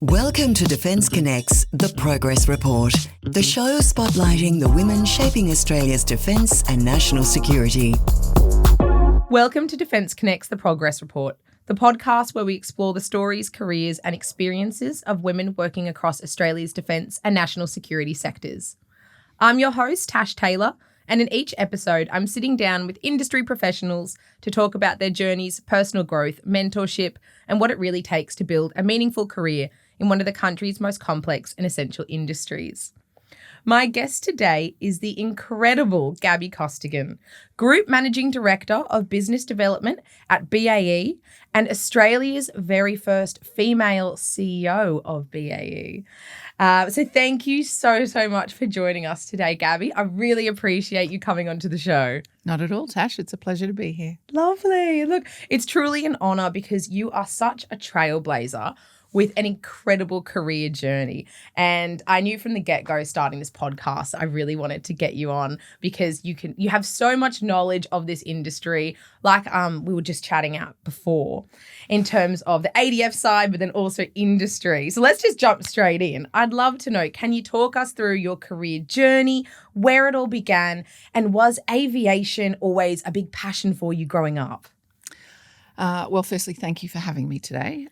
Welcome to Defence Connect's The Progress Report, the show spotlighting the women shaping Australia's defence and national security. Welcome to Defence Connect's The Progress Report, the podcast where we explore the stories, careers and experiences of women working across Australia's defence and national security sectors. I'm your host, Tash Taylor, and in each episode, I'm sitting down with industry professionals to talk about their journeys, personal growth, mentorship, and what it really takes to build a meaningful career in one of the country's most complex and essential industries. My guest today is the incredible Gabby Costigan, Group Managing Director of Business Development at BAE and Australia's very first female CEO of BAE. So thank you so much for joining us today, Gabby. I really appreciate you coming onto the show. Not at all, Tash. It's a pleasure to be here. Lovely. Look, it's truly an honour because you are such a trailblazer with an incredible career journey. And I knew from the get-go starting this podcast, I really wanted to get you on because you have so much knowledge of this industry, like we were just chatting out before, in terms of the ADF side, but then also industry. So let's just jump straight in. I'd love to know, can you talk us through your career journey, where it all began, and was aviation always a big passion for you growing up? Well, firstly, thank you for having me today.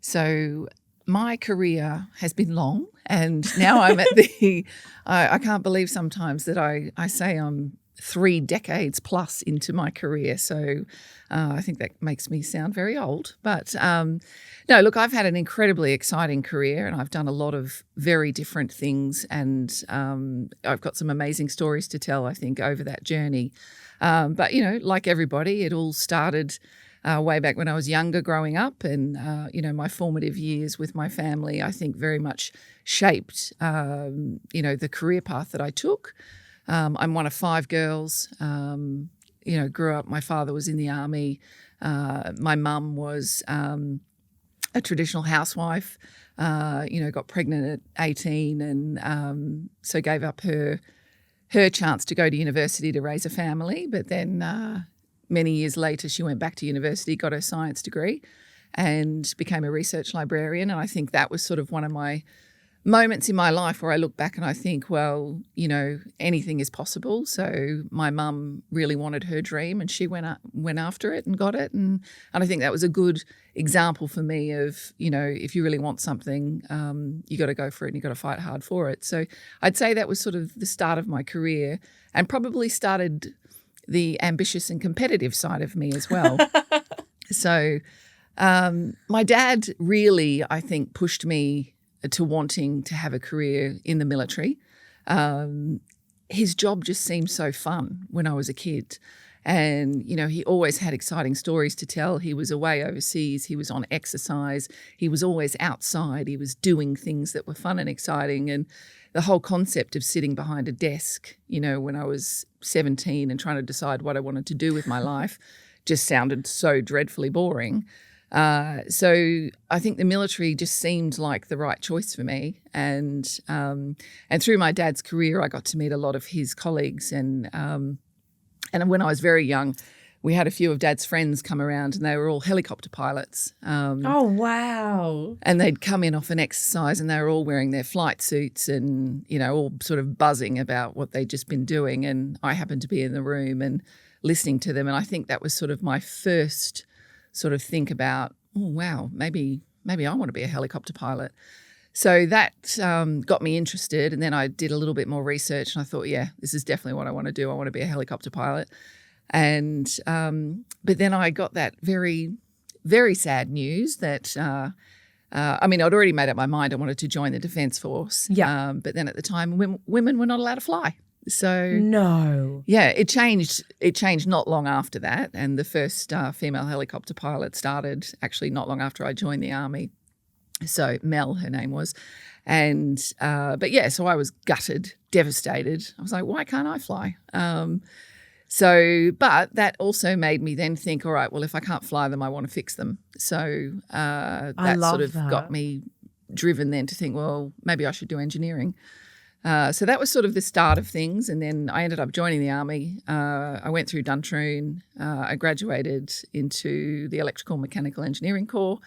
So my career has been long, and now I'm at I can't believe sometimes that I say I'm 3 decades plus into my career. So I think that makes me sound very old. But no, look, I've had an incredibly exciting career and I've done a lot of very different things, and I've got some amazing stories to tell, I think, over that journey. But, you know, like everybody, it all started way back when I was younger growing up, and, my formative years with my family, I think very much shaped, the career path that I took. I'm one of 5 girls, grew up, my father was in the army. My mum was a traditional housewife, got pregnant at 18 and so gave up her chance to go to university to raise a family. But then many years later, she went back to university, got her science degree and became a research librarian. And I think that was sort of one of my moments in my life where I look back and I think, well, anything is possible. So my mum really wanted her dream and she went after it and got it. And I think that was a good example for me of, if you really want something, you got to go for it and you got to fight hard for it. So I'd say that was sort of the start of my career and probably started the ambitious and competitive side of me as well. So my dad really, I think, pushed me to wanting to have a career in the military. His job just seemed so fun when I was a kid. And, he always had exciting stories to tell. He was away overseas. He was on exercise. He was always outside. He was doing things that were fun and exciting. And the whole concept of sitting behind a desk, when I was 17 and trying to decide what I wanted to do with my life just sounded so dreadfully boring. So I think the military just seemed like the right choice for me. And through my dad's career, I got to meet a lot of his colleagues. And when I was very young, we had a few of Dad's friends come around and they were all helicopter pilots. Oh, wow. And they'd come in off an exercise and they were all wearing their flight suits and, all sort of buzzing about what they'd just been doing. And I happened to be in the room and listening to them. And I think that was sort of my first sort of think about, oh, wow, maybe I want to be a helicopter pilot. So that got me interested. And then I did a little bit more research and I thought, yeah, this is definitely what I want to do. I want to be a helicopter pilot. And but then I got that very, very sad news that, I'd already made up my mind I wanted to join the Defence Force. Yeah. But then at the time, women were not allowed to fly. So no. Yeah, it changed. It changed not long after that. And the first female helicopter pilot started actually not long after I joined the Army. So Mel, her name was. And but yeah, so I was gutted, devastated. I was like, why can't I fly? But that also made me then think, all right, well, if I can't fly them, I want to fix them. So that sort of got me driven then to think, well, maybe I should do engineering. So that was sort of the start of things. And then I ended up joining the Army. I went through Duntroon. I graduated into the Electrical Mechanical Engineering Corps.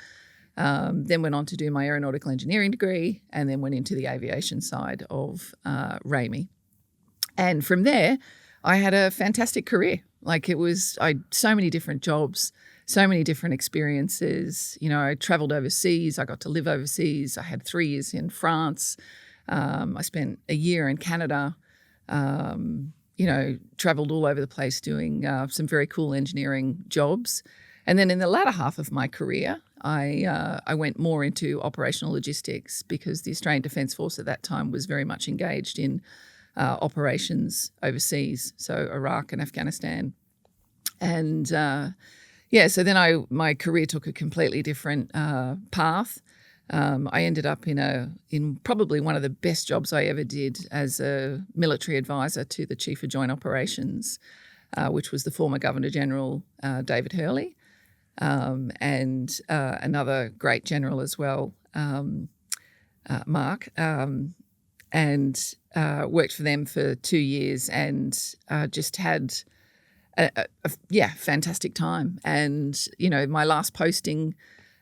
Then went on to do my aeronautical engineering degree, and then went into the aviation side of RAMI. And from there, I had a fantastic career. Like so many different jobs, so many different experiences. You know, I traveled overseas. I got to live overseas. I had 3 years in France. I spent a year in Canada. You know, traveled all over the place doing some very cool engineering jobs. And then in the latter half of my career, I went more into operational logistics because the Australian Defence Force at that time was very much engaged in operations overseas, so Iraq and Afghanistan. And so then my career took a completely different path. I ended up in probably one of the best jobs I ever did as a military advisor to the Chief of Joint Operations, which was the former Governor General David Hurley, and another great general as well, Mark, and worked for them for 2 years and just had a fantastic time. And, you know, my last posting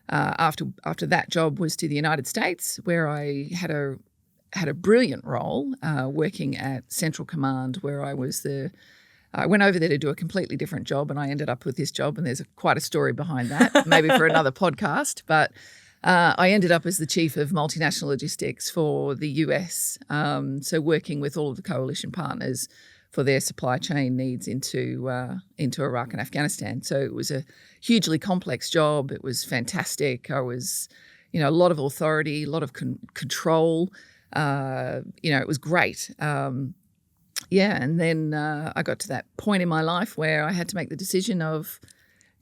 after that job was to the United States, where I had a brilliant role working at Central Command, where I went over there to do a completely different job, and I ended up with this job, and there's quite a story behind that, maybe for another podcast. But I ended up as the Chief of Multinational Logistics for the US, so working with all of the coalition partners for their supply chain needs into Iraq and Afghanistan. So it was a hugely complex job. It was fantastic. I was, you know, a lot of authority, a lot of control. You know, it was great. And then I got to that point in my life where I had to make the decision of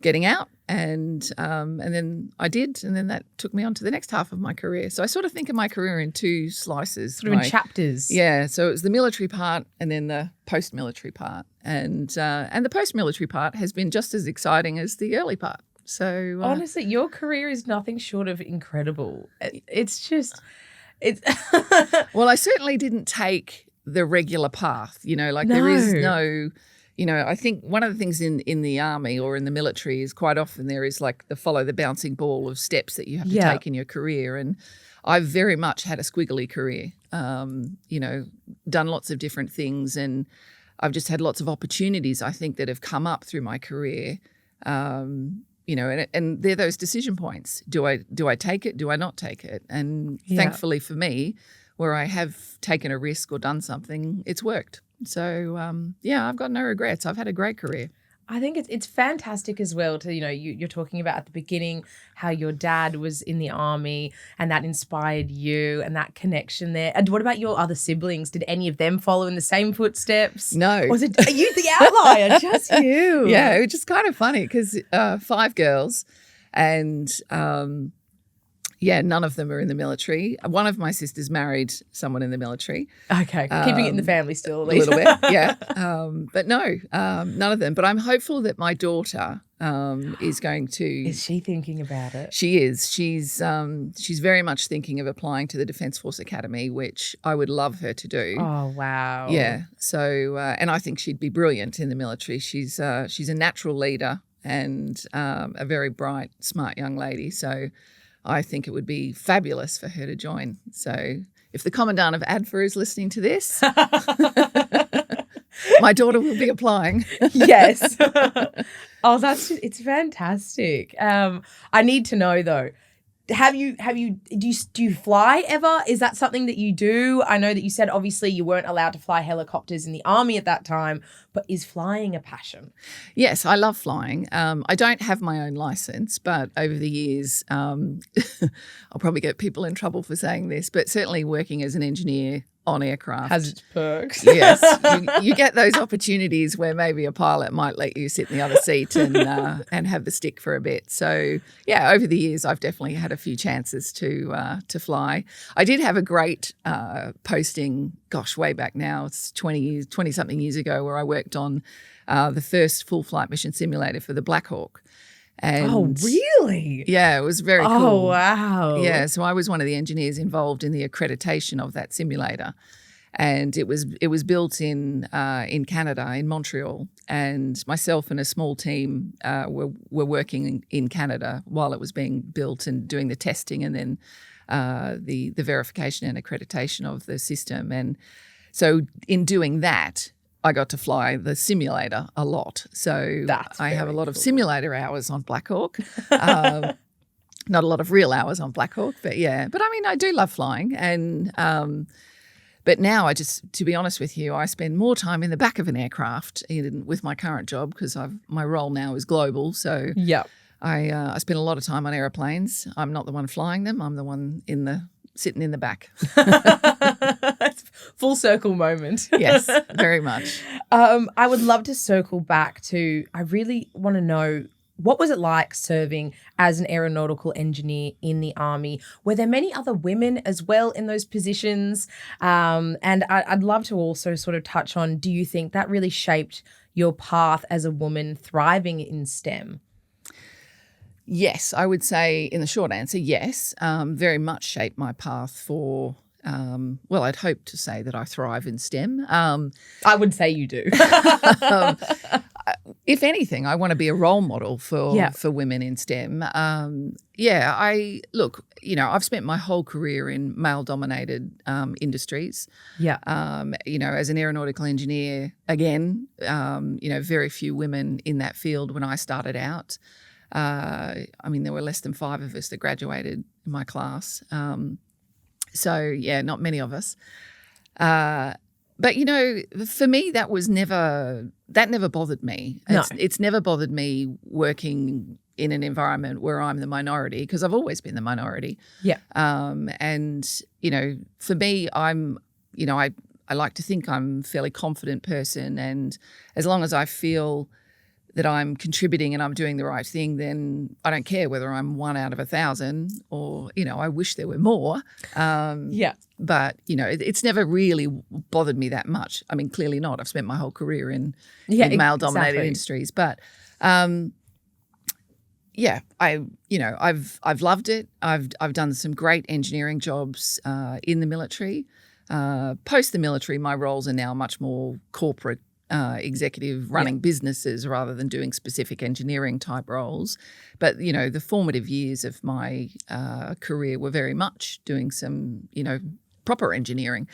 getting out, and then I did, and then that took me on to the next half of my career. So I sort of think of my career in 2 slices. Sort of in chapters. Yeah, so it was the military part and then the post-military part. And the post-military part has been just as exciting as the early part. So honestly, your career is nothing short of incredible. It's well, I certainly didn't take the regular path, you know, like No. there is no, you know, I think one of the things in the army or in the military is quite often there is like the follow the bouncing ball of steps that you have to take in your career. And I've very much had a squiggly career, you know, done lots of different things, and I've just had lots of opportunities, I think, that have come up through my career. You know, and they're those decision points. Do I take it? Do I not take it? And thankfully for me, where I have taken a risk or done something, it's worked. So, I've got no regrets. I've had a great career. I think it's fantastic as well to, you know, you're talking about at the beginning how your dad was in the army and that inspired you and that connection there. And what about your other siblings? Did any of them follow in the same footsteps? No. Are you the outlier? Just you? Yeah, it was just kind of funny because 5 girls and none of them are in the military. One of my sisters married someone in the military. Okay, keeping it in the family still at least. A little bit, yeah. But no, none of them. But I'm hopeful that my daughter is going to. Is she thinking about it? She is. She's very much thinking of applying to the Defence Force Academy, which I would love her to do. Oh wow! Yeah. So, and I think she'd be brilliant in the military. She's a natural leader and a very bright, smart young lady. So I think it would be fabulous for her to join. So if the Commandant of ADFA is listening to this, my daughter will be applying. Yes. Oh, it's fantastic. I need to know though, do you fly ever? Is that something that you do? I know that you said obviously you weren't allowed to fly helicopters in the army at that time, but is flying a passion? Yes, I love flying. I don't have my own license, but over the years, I'll probably get people in trouble for saying this, but certainly working as an engineer on aircraft has its perks. Yes, you get those opportunities where maybe a pilot might let you sit in the other seat and have the stick for a bit. So yeah, over the years I've definitely had a few chances to fly. I did have a great posting, way back now. It's 20 something years ago, where I worked on the first full flight mission simulator for the Black Hawk. And oh, really? Yeah, it was very cool. Oh, wow. Yeah, so I was one of the engineers involved in the accreditation of that simulator. And it was built in Canada, in Montreal, and myself and a small team were working in Canada while it was being built and doing the testing and then the verification and accreditation of the system. And so in doing that, I got to fly the simulator a lot. So I have a lot of simulator hours on Black Hawk. Not a lot of real hours on Black Hawk, but yeah. But I mean, I do love flying. And but now to be honest with you, I spend more time in the back of an aircraft with my current job because my role now is global. So yeah, I spend a lot of time on airplanes. I'm not the one flying them. I'm the one sitting in the back. Full circle moment. Yes, very much. I would love to circle back to, I really want to know, what was it like serving as an aeronautical engineer in the Army? Were there many other women as well in those positions? And I'd love to also sort of touch on, do you think that really shaped your path as a woman thriving in STEM? Yes, I would say in the short answer, yes. Very much shaped my path for, well, I'd hope to say that I thrive in STEM. I would say you do. If anything, I want to be a role model for women in STEM. I've spent my whole career in male-dominated industries. Yeah. As an aeronautical engineer, again, very few women in that field when I started out. There were less than 5 of us that graduated in my class. Not many of us. But, for me, that never bothered me. No. It's never bothered me working in an environment where I'm the minority because I've always been the minority. Yeah. For me, I like to think I'm a fairly confident person, and as long as I feel that I'm contributing and I'm doing the right thing, then I don't care whether I'm 1 out of 1,000 or, I wish there were more. But, it's never really bothered me that much. I mean, clearly not. I've spent my whole career in male-dominated industries. But, I've loved it. I've done some great engineering jobs in the military. Post the military, my roles are now much more corporate, executive, running businesses rather than doing specific engineering type roles. But, the formative years of my career were very much doing some, proper engineering,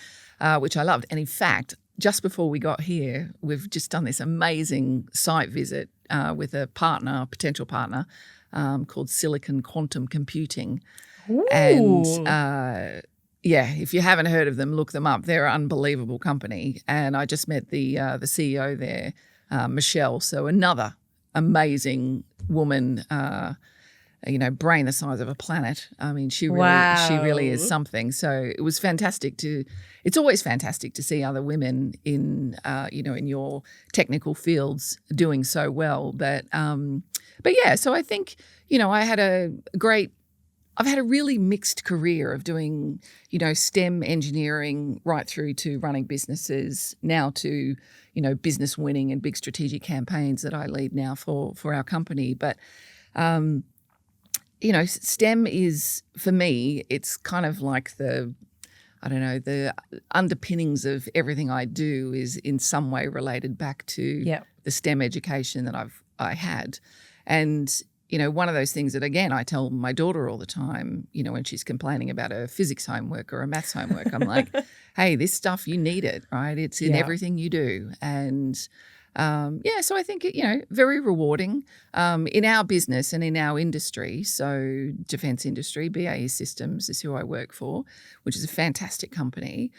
which I loved. And in fact, just before we got here, we've just done this amazing site visit with a potential partner called Silicon Quantum Computing. Ooh. And if you haven't heard of them, look them up. They're an unbelievable company. And I just met the CEO there, Michelle. So another amazing woman, brain the size of a planet. I mean, she really is something. So it was fantastic it's always fantastic to see other women in your technical fields doing so well. But so I think, I've had a really mixed career of doing, STEM engineering right through to running businesses, now to, business winning and big strategic campaigns that I lead now for our company. But, STEM is, for me, it's kind of like the underpinnings of everything I do is in some way related back to the STEM education that I had. And one of those things that, again, I tell my daughter all the time, when she's complaining about her physics homework or a maths homework, I'm like, hey, this stuff, you need it, right? It's in everything you do. And, so I think, very rewarding in our business and in our industry. So defence industry, BAE Systems is who I work for, which is a fantastic company.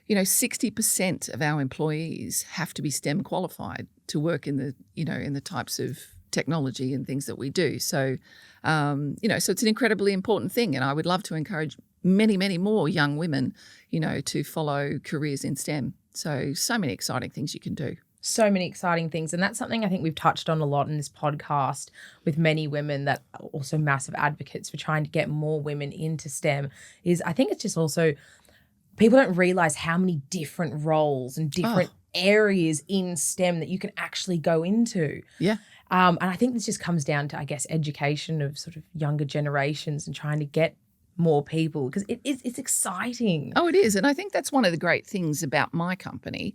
60% of our employees have to be STEM qualified to work in the types of technology and things that we do. So, so it's an incredibly important thing. And I would love to encourage many, many more young women, to follow careers in STEM. So many exciting things you can do. So many exciting things. And that's something I think we've touched on a lot in this podcast with many women that are also massive advocates for trying to get more women into STEM is I think it's just also people don't realize how many different roles and different areas in STEM that you can actually go into. Yeah. And I think this just comes down to, I guess, education of sort of younger generations and trying to get more people? Because it's exciting. Oh, it is. And I think that's one of the great things about my company.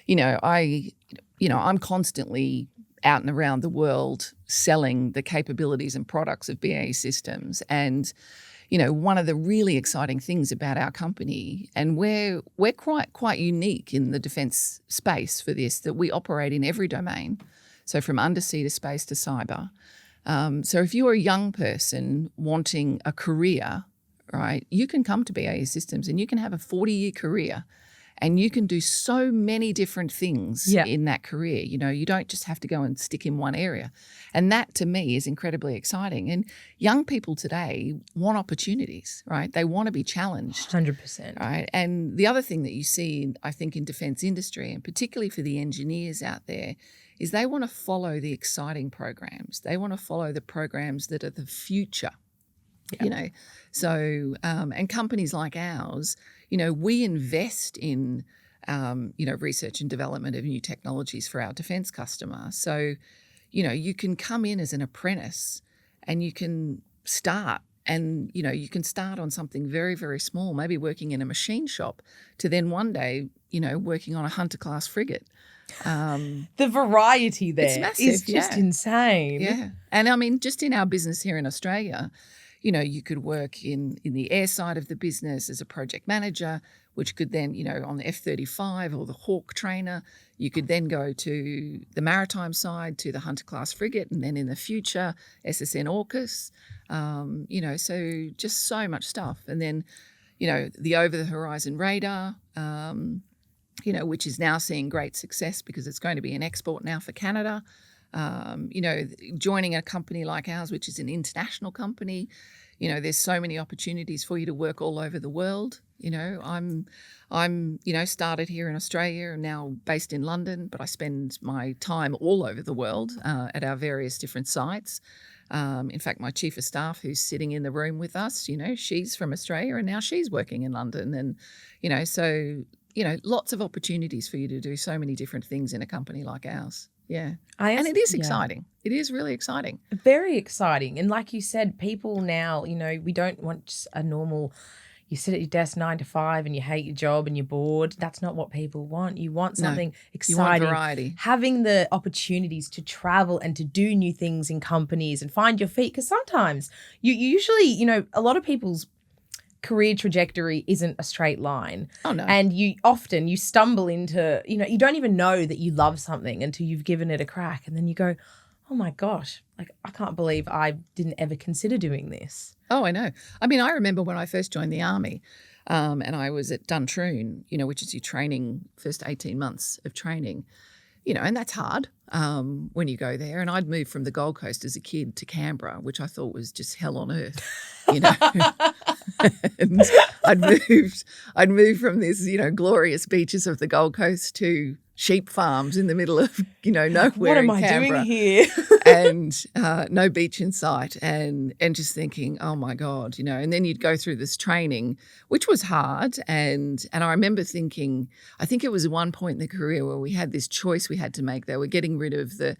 I'm constantly out and around the world selling the capabilities and products of BAE Systems. And, one of the really exciting things about our company, and we're quite unique in the defence space for this, that we operate in every domain. So from undersea to space to cyber. So if you're a young person wanting a career, right, you can come to BAE Systems and you can have a 40-year career and you can do so many different things in that career. You don't just have to go and stick in one area. And that, to me, is incredibly exciting. And young people today want opportunities, right? They want to be challenged. 100%. Right? And the other thing that you see, I think, in defence industry, and particularly for the engineers out there, is they want to follow the exciting programs. They want to follow the programs that are the future. So and companies like ours, we invest in research and development of new technologies for our defence customer. So you can come in as an apprentice and you can start, and you can start on something very, very small, maybe working in a machine shop, to then one day working on a Hunter class frigate. The variety there is just insane. Yeah. And I mean, just in our business here in Australia, you could work in the air side of the business as a project manager, which could then, on the F-35 or the Hawk trainer, you could then go to the maritime side, to the Hunter class frigate, and then in the future, SSN AUKUS. So just so much stuff. And then, the over-the-horizon radar, which is now seeing great success because it's going to be an export now for Canada. Joining a company like ours, which is an international company, there's so many opportunities for you to work all over the world. I'm started here in Australia and now based in London, but I spend my time all over the world at our various different sites. In fact, my chief of staff, who's sitting in the room with us, she's from Australia and now she's working in London. And, so, lots of opportunities for you to do so many different things in a company like ours. Yeah. And it is exciting. It is really exciting. Very exciting. And like you said, people now, we don't want just a normal, you sit at your desk 9 to 5 and you hate your job and you're bored. That's not what people want. You want something exciting. You want variety. Having the opportunities to travel and to do new things in companies and find your feet. Because sometimes you usually, a lot of people's career trajectory isn't a straight line. Oh, no. And you stumble into, you don't even know that you love something until you've given it a crack. And then you go, oh my gosh, I can't believe I didn't ever consider doing this. Oh, I know. I mean, I remember when I first joined the Army and I was at Duntroon, which is your training, first 18 months of training, and that's hard when you go there. And I'd moved from the Gold Coast as a kid to Canberra, which I thought was just hell on earth, And I'd moved from this, glorious beaches of the Gold Coast to sheep farms in the middle of, nowhere what am in I Canberra. doing here? And no beach in sight, and just thinking, oh my God, and then you'd go through this training, which was hard. And I remember thinking, I think it was one point in the career where we had this choice we had to make. They were getting rid of the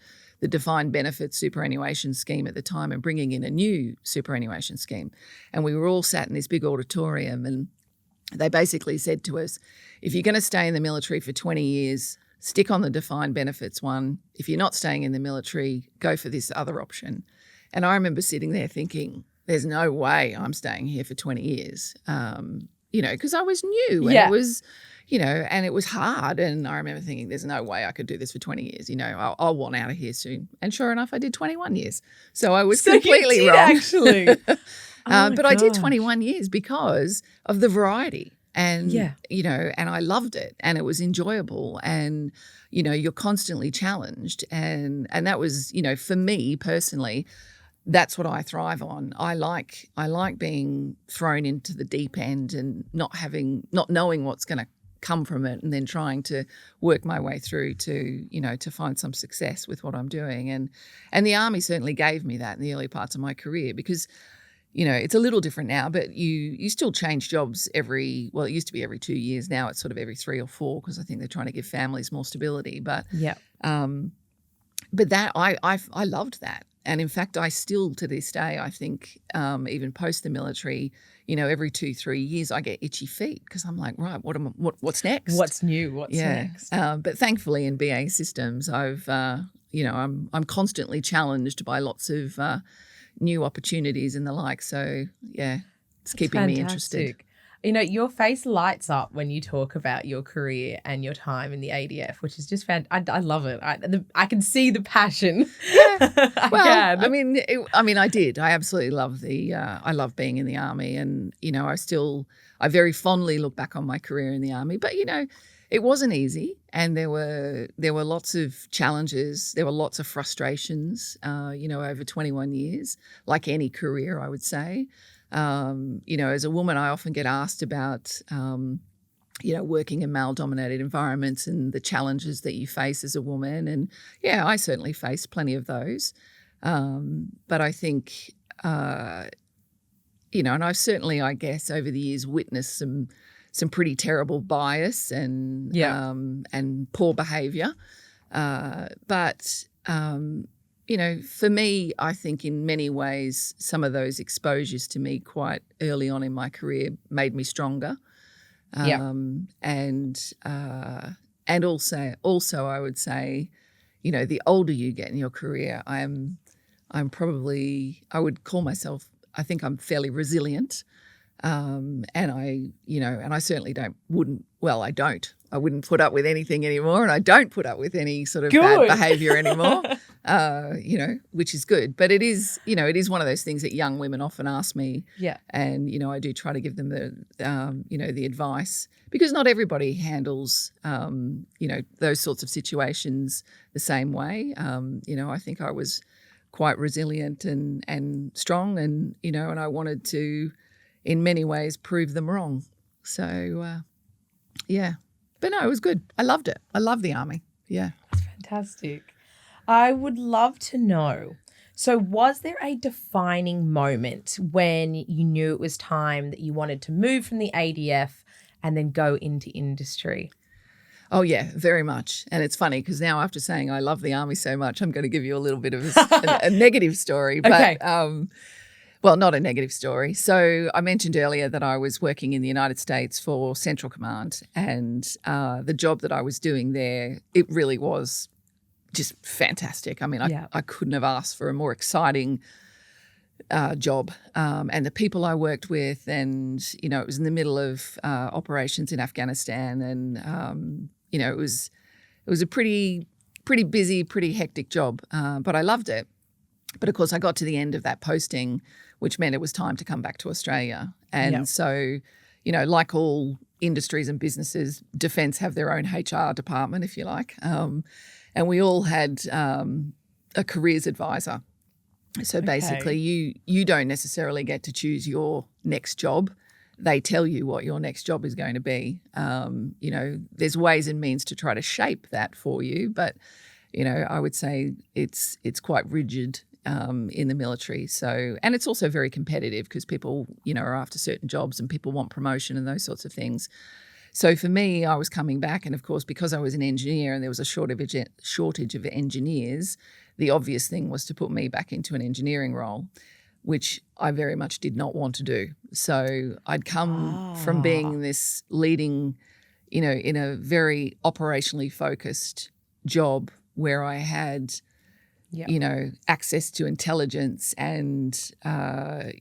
defined benefit superannuation scheme at the time and bringing in a new superannuation scheme. And we were all sat in this big auditorium, and they basically said to us, if you're going to stay in the military for 20 years, stick on the defined benefits one. If you're not staying in the military, go for this other option. And I remember sitting there thinking, there's no way I'm staying here for 20 years, because I was new and it was, and it was hard. And I remember thinking, there's no way I could do this for 20 years. I'll want out of here soon. And sure enough, I did 21 years. So I was completely wrong. Actually. But I did 21 years because of the variety. And, and I loved it and it was enjoyable and, you're constantly challenged. And that was, for me personally, that's what I thrive on. I like being thrown into the deep end and not knowing what's going to come from it and then trying to work my way through to, to find some success with what I'm doing. And the Army certainly gave me that in the early parts of my career because, it's a little different now, but you still change jobs it used to be every 2 years. Now it's sort of every 3 or 4 because I think they're trying to give families more stability. But that I loved that. in fact, I still to this day, I think, even post the military, every 2-3 years I get itchy feet because I'm like, right, what's next? What's new? What's next? But thankfully in BA systems, I've, I'm constantly challenged by lots of new opportunities and the like. So yeah, it's keeping me interested. Your face lights up when you talk about your career and your time in the ADF, which is just I love it. I can see the passion. Yeah. I did. I absolutely love I love being in the Army, and I very fondly look back on my career in the Army. But it wasn't easy, and there were lots of challenges. There were lots of frustrations. Over 21 years, like any career, I would say. As a woman, I often get asked about, working in male-dominated environments and the challenges that you face as a woman. And, yeah, I certainly faced plenty of those. But I think, and I've certainly, I guess, over the years witnessed some pretty terrible bias and poor behaviour. For me, I think in many ways, some of those exposures to me quite early on in my career made me stronger. And also I would say, the older you get in your career, I'm probably, I would call myself, I think I'm fairly resilient. And I certainly I wouldn't put up with anything anymore, and I don't put up with any sort of bad behaviour anymore, which is good. But it is one of those things that young women often ask me. Yeah. And, I do try to give them the advice, because not everybody handles, those sorts of situations the same way. I think I was quite resilient and strong, and, and I wanted to, in many ways, prove them wrong. So, yeah. But no, it was good. I loved it. I love the Army. Yeah. That's fantastic. I would love to know, so was there a defining moment when you knew it was time that you wanted to move from the ADF and then go into industry? Oh, yeah, very much. And it's funny because now, after saying I love the Army so much, I'm going to give you a little bit of a negative story. But, okay. Well, not a negative story. So I mentioned earlier that I was working in the United States for Central Command, and the job that I was doing there, it really was just fantastic. I mean, I couldn't have asked for a more exciting job. And the people I worked with, and, it was in the middle of operations in Afghanistan, and, it was a pretty busy, pretty hectic job, but I loved it. But, of course, I got to the end of that posting, which meant it was time to come back to Australia. And so, like all industries and businesses, Defence have their own HR department, if you like. And we all had a careers advisor. So basically you don't necessarily get to choose your next job. They tell you what your next job is going to be. There's ways and means to try to shape that for you, but, I would say it's quite rigid in the military. So, and it's also very competitive because people, are after certain jobs and people want promotion and those sorts of things. So for me, I was coming back, and of course, because I was an engineer and there was a shortage of engineers, the obvious thing was to put me back into an engineering role, which I very much did not want to do. So I'd come from being this leading, in a very operationally focused job where I had access to intelligence and, and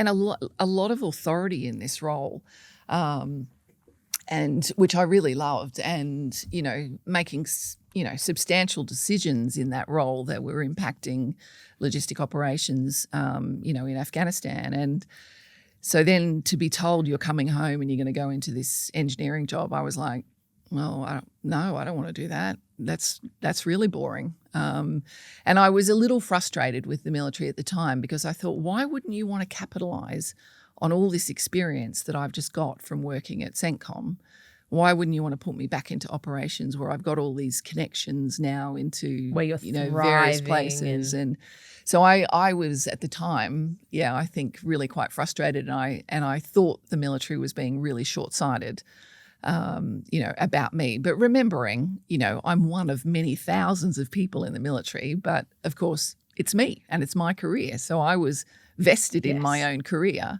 a lot of authority in this role, and which I really loved, and, making, substantial decisions in that role that were impacting logistic operations, in Afghanistan. And so then to be told you're coming home and you're going to go into this engineering job, I was like, well, I don't want to do that. That's really boring. And I was a little frustrated with the military at the time because I thought, why wouldn't you want to capitalise on all this experience that I've just got from working at CENTCOM? Why wouldn't you want to put me back into operations where I've got all these connections now into where you're various places? And so I was at the time, I think really quite frustrated, and I thought the military was being really short-sighted. about me. But remembering, I'm one of many thousands of people in the military, but of course it's me and it's my career. So I was vested in my own career.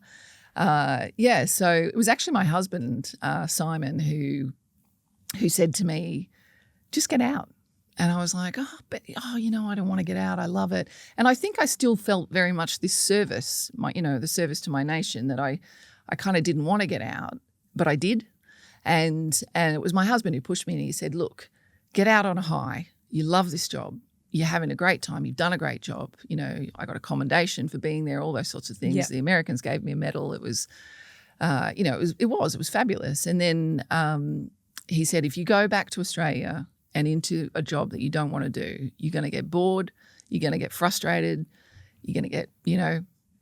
So it was actually my husband, Simon, who said to me, just get out. And I was like, I don't want to get out. I love it. And I think I still felt very much this service, the service to my nation, that I kind of didn't want to get out, but I did. And it was my husband who pushed me, and he said, look, get out on a high. You love this job. You're having a great time. You've done a great job. I got a commendation for being there, all those sorts of things. Yeah. The Americans gave me a medal. It was, it was fabulous. And then he said, if you go back to Australia and into a job that you don't want to do, you're going to get bored, you're going to get frustrated, you're going to get,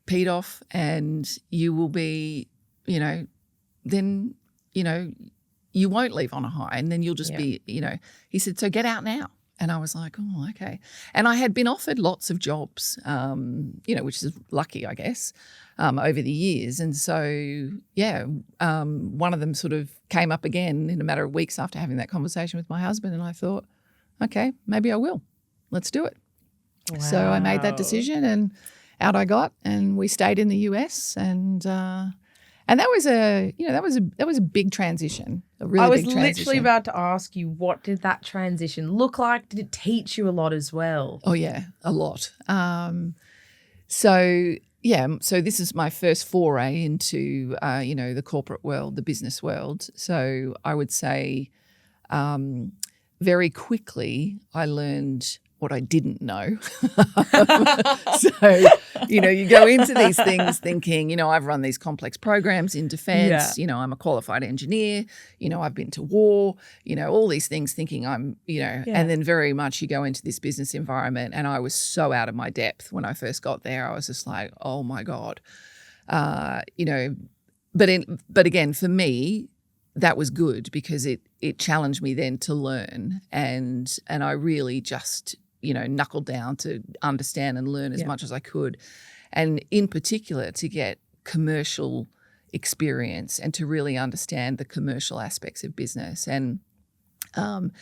peed off, and you will be, then, you won't leave on a high, and then you'll just be, he said, so get out now. And I was like, oh, okay. And I had been offered lots of jobs, which is lucky, I guess, over the years. And so, one of them sort of came up again in a matter of weeks after having that conversation with my husband. And I thought, okay, maybe I will. Let's do it. Wow. So I made that decision, and out I got, and we stayed in the US. And that was a big transition. I was literally about to ask you, what did that transition look like? Did it teach you a lot as well? Oh yeah, a lot. So this is my first foray into the corporate world, the business world. So I would say very quickly I learned what I didn't know. So, you go into these things thinking, I've run these complex programs in defense, I'm a qualified engineer, I've been to war, all these things thinking I'm, and then very much you go into this business environment, and I was so out of my depth when I first got there. I was just like, oh my God, but again, for me, that was good because it challenged me then to learn, and I really just knuckled down to understand and learn as much as I could, and in particular to get commercial experience and to really understand the commercial aspects of business. And and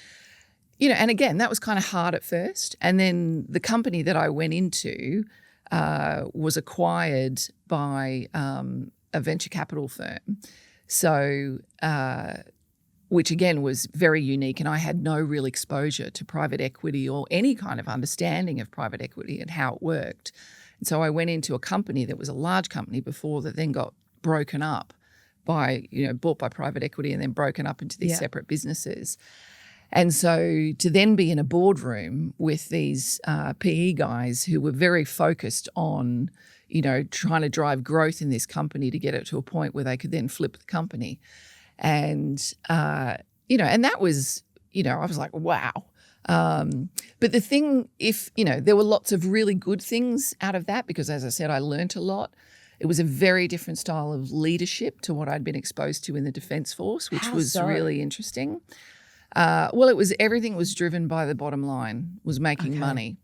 again, that was kind of hard at first. And then the company that I went into was acquired by a venture capital firm. So which again was very unique, and I had no real exposure to private equity or any kind of understanding of private equity and how it worked. And so I went into a company that was a large company before, that then got broken up by, bought by private equity and then broken up into these separate businesses. And so to then be in a boardroom with these PE guys who were very focused on, trying to drive growth in this company to get it to a point where they could then flip the company. And, and that was, I was like, wow. But the thing, there were lots of really good things out of that, because as I said, I learnt a lot. It was a very different style of leadership to what I'd been exposed to in the Defence Force, which was really interesting. Everything was driven by the bottom line, was making money.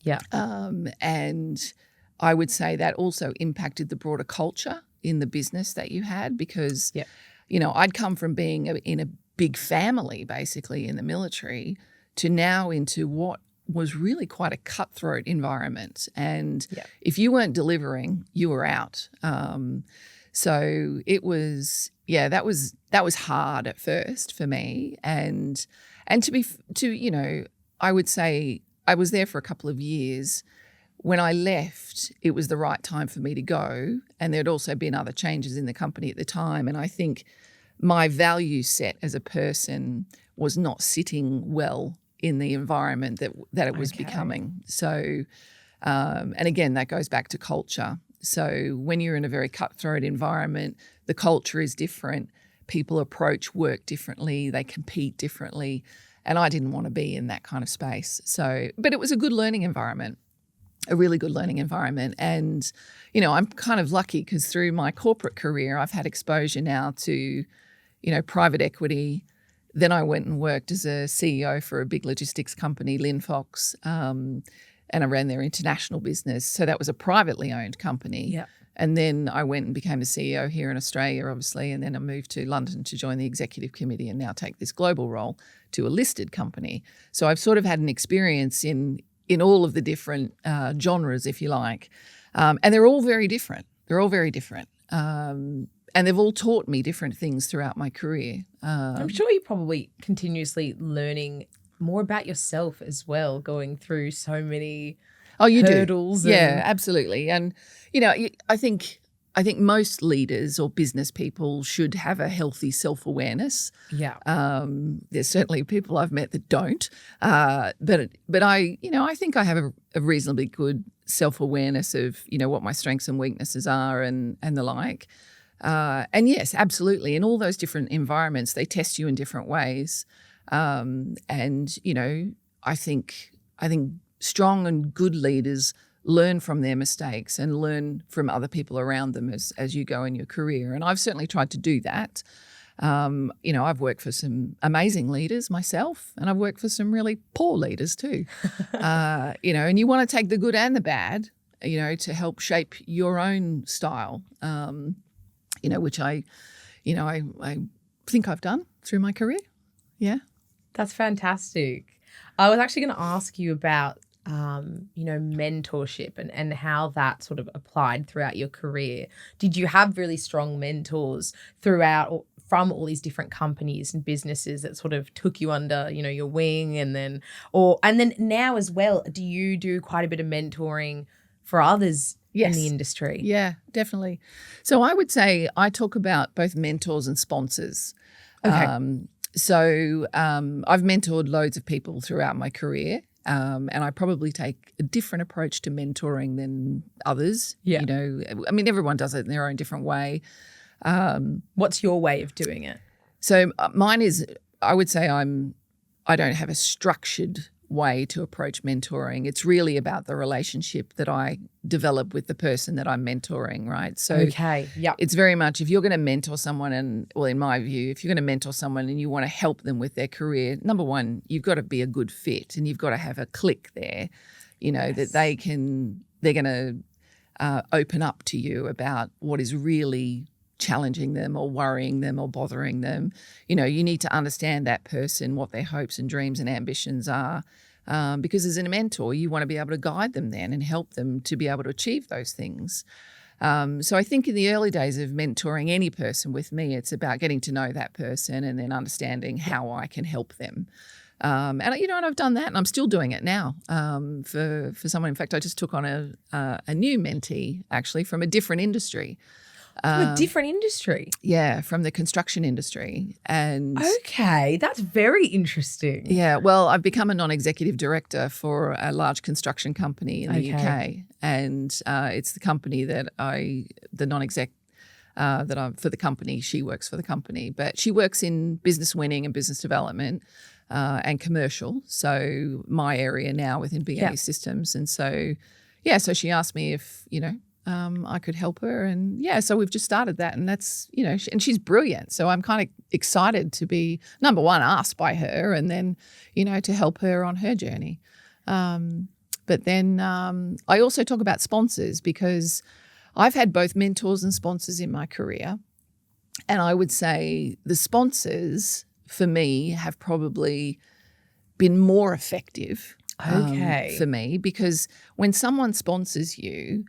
Yeah. And I would say that also impacted the broader culture in the business that you had, because I'd come from being in a big family, basically, in the military, to now into what was really quite a cutthroat environment. And if you weren't delivering, you were out. So it was, that was hard at first for me. And I would say I was there for a couple of years. When I left, it was the right time for me to go, and there'd also been other changes in the company at the time. And I think my value set as a person was not sitting well in the environment that it was becoming. So, and again, that goes back to culture. So when you're in a very cutthroat environment, the culture is different. People approach work differently. They compete differently. And I didn't want to be in that kind of space. So, but it was a good learning environment. A really good learning environment. And, I'm kind of lucky because through my corporate career, I've had exposure now to, private equity. Then I went and worked as a CEO for a big logistics company, Linfox, and I ran their international business. So that was a privately owned company. Yeah. And then I went and became a CEO here in Australia, obviously, and then I moved to London to join the executive committee and now take this global role to a listed company. So I've sort of had an experience in all of the different genres, if you like, and they're all very different. They're all very different. And they've all taught me different things throughout my career. I'm sure you're probably continuously learning more about yourself as well, going through so many hurdles. Yeah, absolutely. And, I think most leaders or business people should have a healthy self-awareness. Yeah. There's certainly people I've met that don't. But I think I have a reasonably good self-awareness of, what my strengths and weaknesses are and the like. And yes, absolutely. In all those different environments, they test you in different ways. And, I think strong and good leaders learn from their mistakes and learn from other people around them as you go in your career. And I've certainly tried to do that. I've worked for some amazing leaders myself, and I've worked for some really poor leaders too. And you want to take the good and the bad, to help shape your own style. Which I think I've done through my career. Yeah. That's fantastic. I was actually going to ask you about, mentorship and how that sort of applied throughout your career. Did you have really strong mentors throughout from all these different companies and businesses that sort of took you under, your wing and then now as well, do you do quite a bit of mentoring for others? Yes. In the industry? Yeah, definitely. So I would say I talk about both mentors and sponsors. Okay. I've mentored loads of people throughout my career, and I probably take a different approach to mentoring than others. Yeah. Everyone does it in their own different way. What's your way of doing it? So mine is, I would say I don't have a structured way to approach mentoring. It's really about the relationship that I develop with the person that I'm mentoring, right? So okay, yeah, it's very much if you're going to mentor someone in my view, if you're going to mentor someone and you want to help them with their career, number one, you've got to be a good fit and you've got to have a click there, Yes. that they're going to open up to you about what is really challenging them or worrying them or bothering them. You need to understand that person, what their hopes and dreams and ambitions are, because as a mentor, you want to be able to guide them then and help them to be able to achieve those things. So I think in the early days of mentoring any person with me, it's about getting to know that person and then understanding how I can help them. And I've done that, and I'm still doing it now for someone. In fact, I just took on a new mentee actually from a different industry. From a different industry? Yeah, from the construction industry. And okay, that's very interesting. Yeah, well, I've become a non-executive director for a large construction company in the UK. And it's the company that the non-exec that I'm for the company, she works for the company. But she works in business winning and business development and commercial. So my area now within BAE Systems. And so, so she asked me if, I could help her. And so we've just started that. And that's, and she's brilliant. So I'm kind of excited to be, number one, asked by her and then, to help her on her journey. But then I also talk about sponsors because I've had both mentors and sponsors in my career. And I would say the sponsors for me have probably been more effective for me because when someone sponsors you,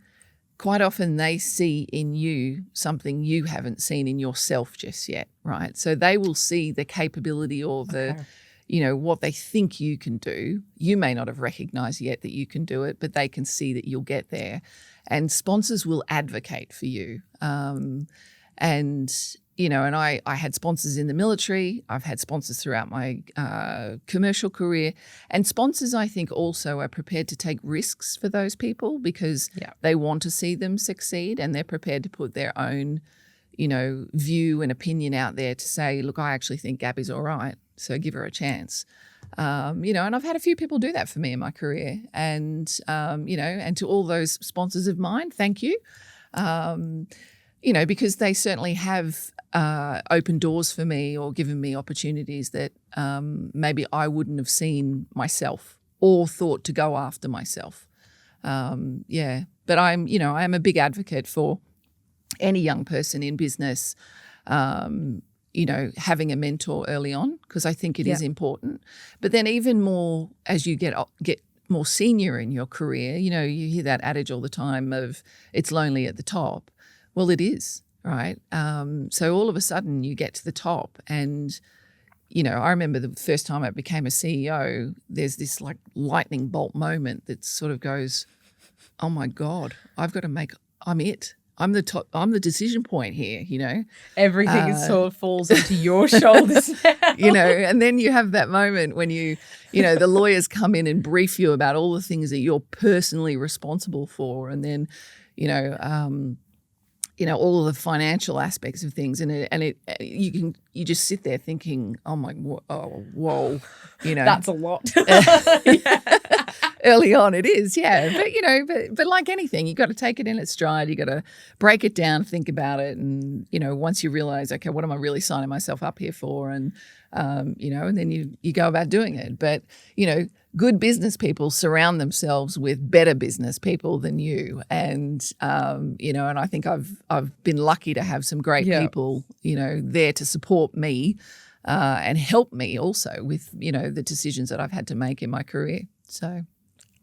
quite often they see in you something you haven't seen in yourself just yet, right? So they will see the capability or the, what they think you can do. You may not have recognized yet that you can do it, but they can see that you'll get there. And sponsors will advocate for you. And I had sponsors in the military. I've had sponsors throughout my commercial career. And sponsors, I think, also are prepared to take risks for those people because they want to see them succeed and they're prepared to put their own, view and opinion out there to say, look, I actually think Gabby's all right, so give her a chance. And I've had a few people do that for me in my career. And, and to all those sponsors of mine, thank you. Because they certainly have opened doors for me or given me opportunities that maybe I wouldn't have seen myself or thought to go after myself. But I'm a big advocate for any young person in business, having a mentor early on, because I think it is important. But then even more as you get more senior in your career, you hear that adage all the time of it's lonely at the top. Well, it is, right? So all of a sudden you get to the top and, I remember the first time I became a CEO, there's this like lightning bolt moment that sort of goes, oh my God, I'm it. I'm the top. I'm the decision point here. Everything sort of falls onto your shoulders now. And then you have that moment when the lawyers come in and brief you about all the things that you're personally responsible for, and then, all of the financial aspects of things, and you just sit there thinking, whoa, that's a lot. Early on it is, yeah. But like anything, you got to take it in its stride. You got to break it down, think about it. And, once you realize, okay, what am I really signing myself up here for? And, and then you go about doing it. But, good business people surround themselves with better business people than you. And, and I think I've been lucky to have some great people, there to support me and help me also with, the decisions that I've had to make in my career. So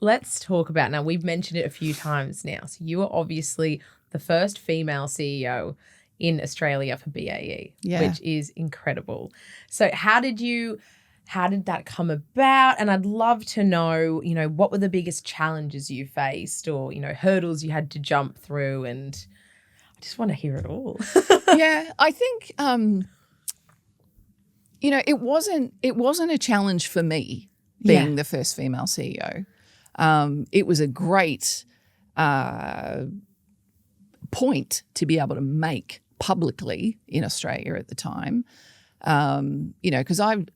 let's talk about, now we've mentioned it a few times now. So you are obviously the first female CEO in Australia for BAE, which is incredible. So how did that come about? And I'd love to know, what were the biggest challenges you faced or, hurdles you had to jump through? And I just want to hear it all. Yeah, I think, it wasn't a challenge for me being the first female CEO. It was a great point to be able to make publicly in Australia at the time, because I'd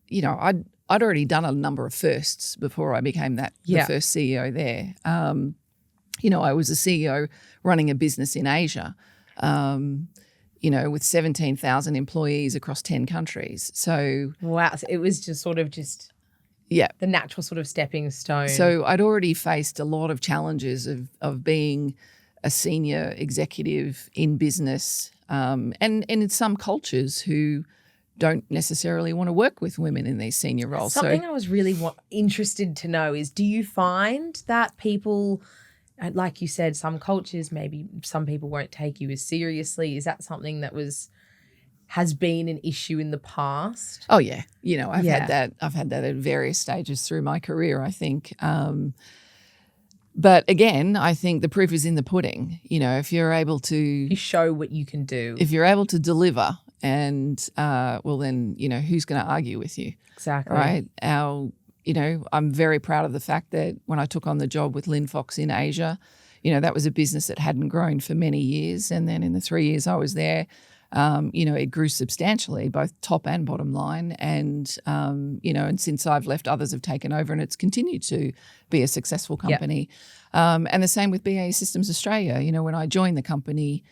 already done a number of firsts before I became the first CEO there. I was a CEO running a business in Asia, with 17,000 employees across 10 countries. So wow, so it was just the natural sort of stepping stone. So I'd already faced a lot of challenges of being a senior executive in business, and in some cultures who don't necessarily want to work with women in these senior roles. Something I was really interested to know is, do you find that people, like you said, some cultures, maybe some people won't take you as seriously? Is that something that has been an issue in the past? Oh yeah. I've had that at various stages through my career, I think. But again, I think the proof is in the pudding. If you're able to, you show what you can do. If you're able to deliver, and then, who's going to argue with you? Exactly. Right. I'm very proud of the fact that when I took on the job with Linfox in Asia, that was a business that hadn't grown for many years. And then in the 3 years I was there, it grew substantially, both top and bottom line. And, and since I've left, others have taken over and it's continued to be a successful company. Yep. And the same with BAE Systems Australia. When I joined the company,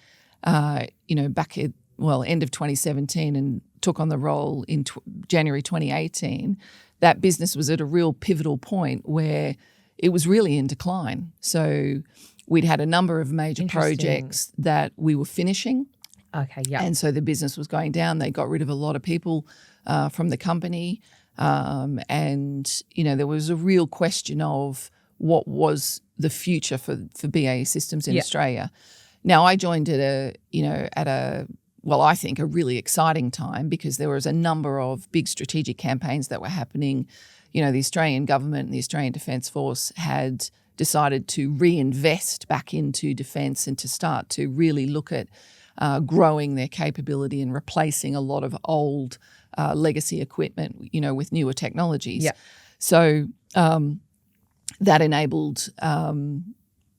back at, end of 2017 and took on the role in January 2018, that business was at a real pivotal point where it was really in decline. So we'd had a number of major projects that we were finishing. Okay, yeah. And so the business was going down. They got rid of a lot of people from the company. And, there was a real question of what was the future for BAE Systems in Australia. Now, I joined at I think a really exciting time because there was a number of big strategic campaigns that were happening. The Australian government and the Australian Defence Force had decided to reinvest back into defence and to start to really look at growing their capability and replacing a lot of old legacy equipment, with newer technologies. Yeah. So that enabled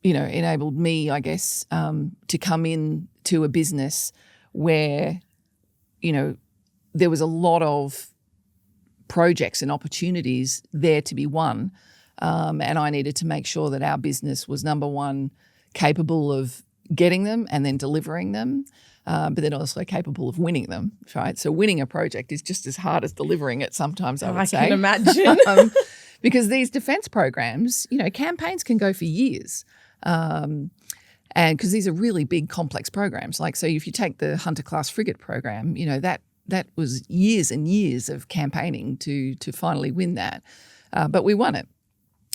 me, I guess, to come in to a business where, there was a lot of projects and opportunities there to be won. And I needed to make sure that our business was, number one, capable of getting them and then delivering them, but then also capable of winning them, right? So winning a project is just as hard as delivering it sometimes, I would say. I can imagine. Because these defence programs, campaigns can go for years. And because these are really big, complex programs. Like, so if you take the Hunter class frigate program, that was years and years of campaigning to finally win that. But we won it.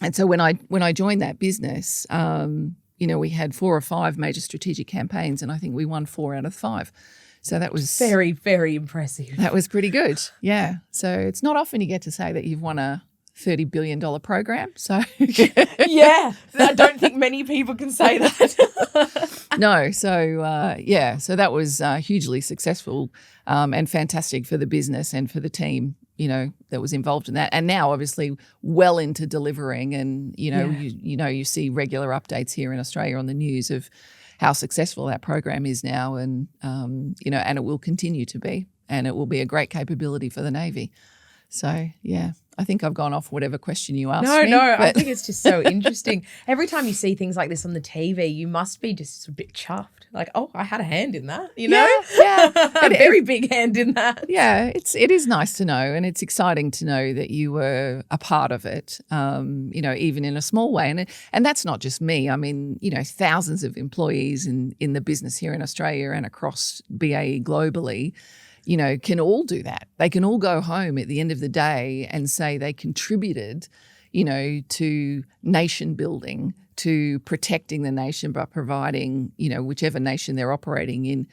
And so when I joined that business, we had 4 or 5 major strategic campaigns, and I think we won 4 out of 5. So that was very, very impressive. That was pretty good. Yeah. So it's not often you get to say that you've won a $30 billion program. So yeah, I don't think many people can say that. No. So so that was hugely successful and fantastic for the business and for the team, that was involved in that. And now obviously well into delivering, and you see regular updates here in Australia on the news of how successful that program is now, and and it will continue to be, and it will be a great capability for the Navy. So yeah, I think I've gone off whatever question you asked me. No, I think it's just so interesting. Every time you see things like this on the TV, you must be just a bit chuffed. Like, oh, I had a hand in that, Yeah. A very big hand in that. Yeah, it is nice to know, and it's exciting to know that you were a part of it, even in a small way. And that's not just me. I mean, thousands of employees in the business here in Australia and across BAE globally, can all do that. They can all go home at the end of the day and say they contributed, to nation building, to protecting the nation by providing, whichever nation they're operating in,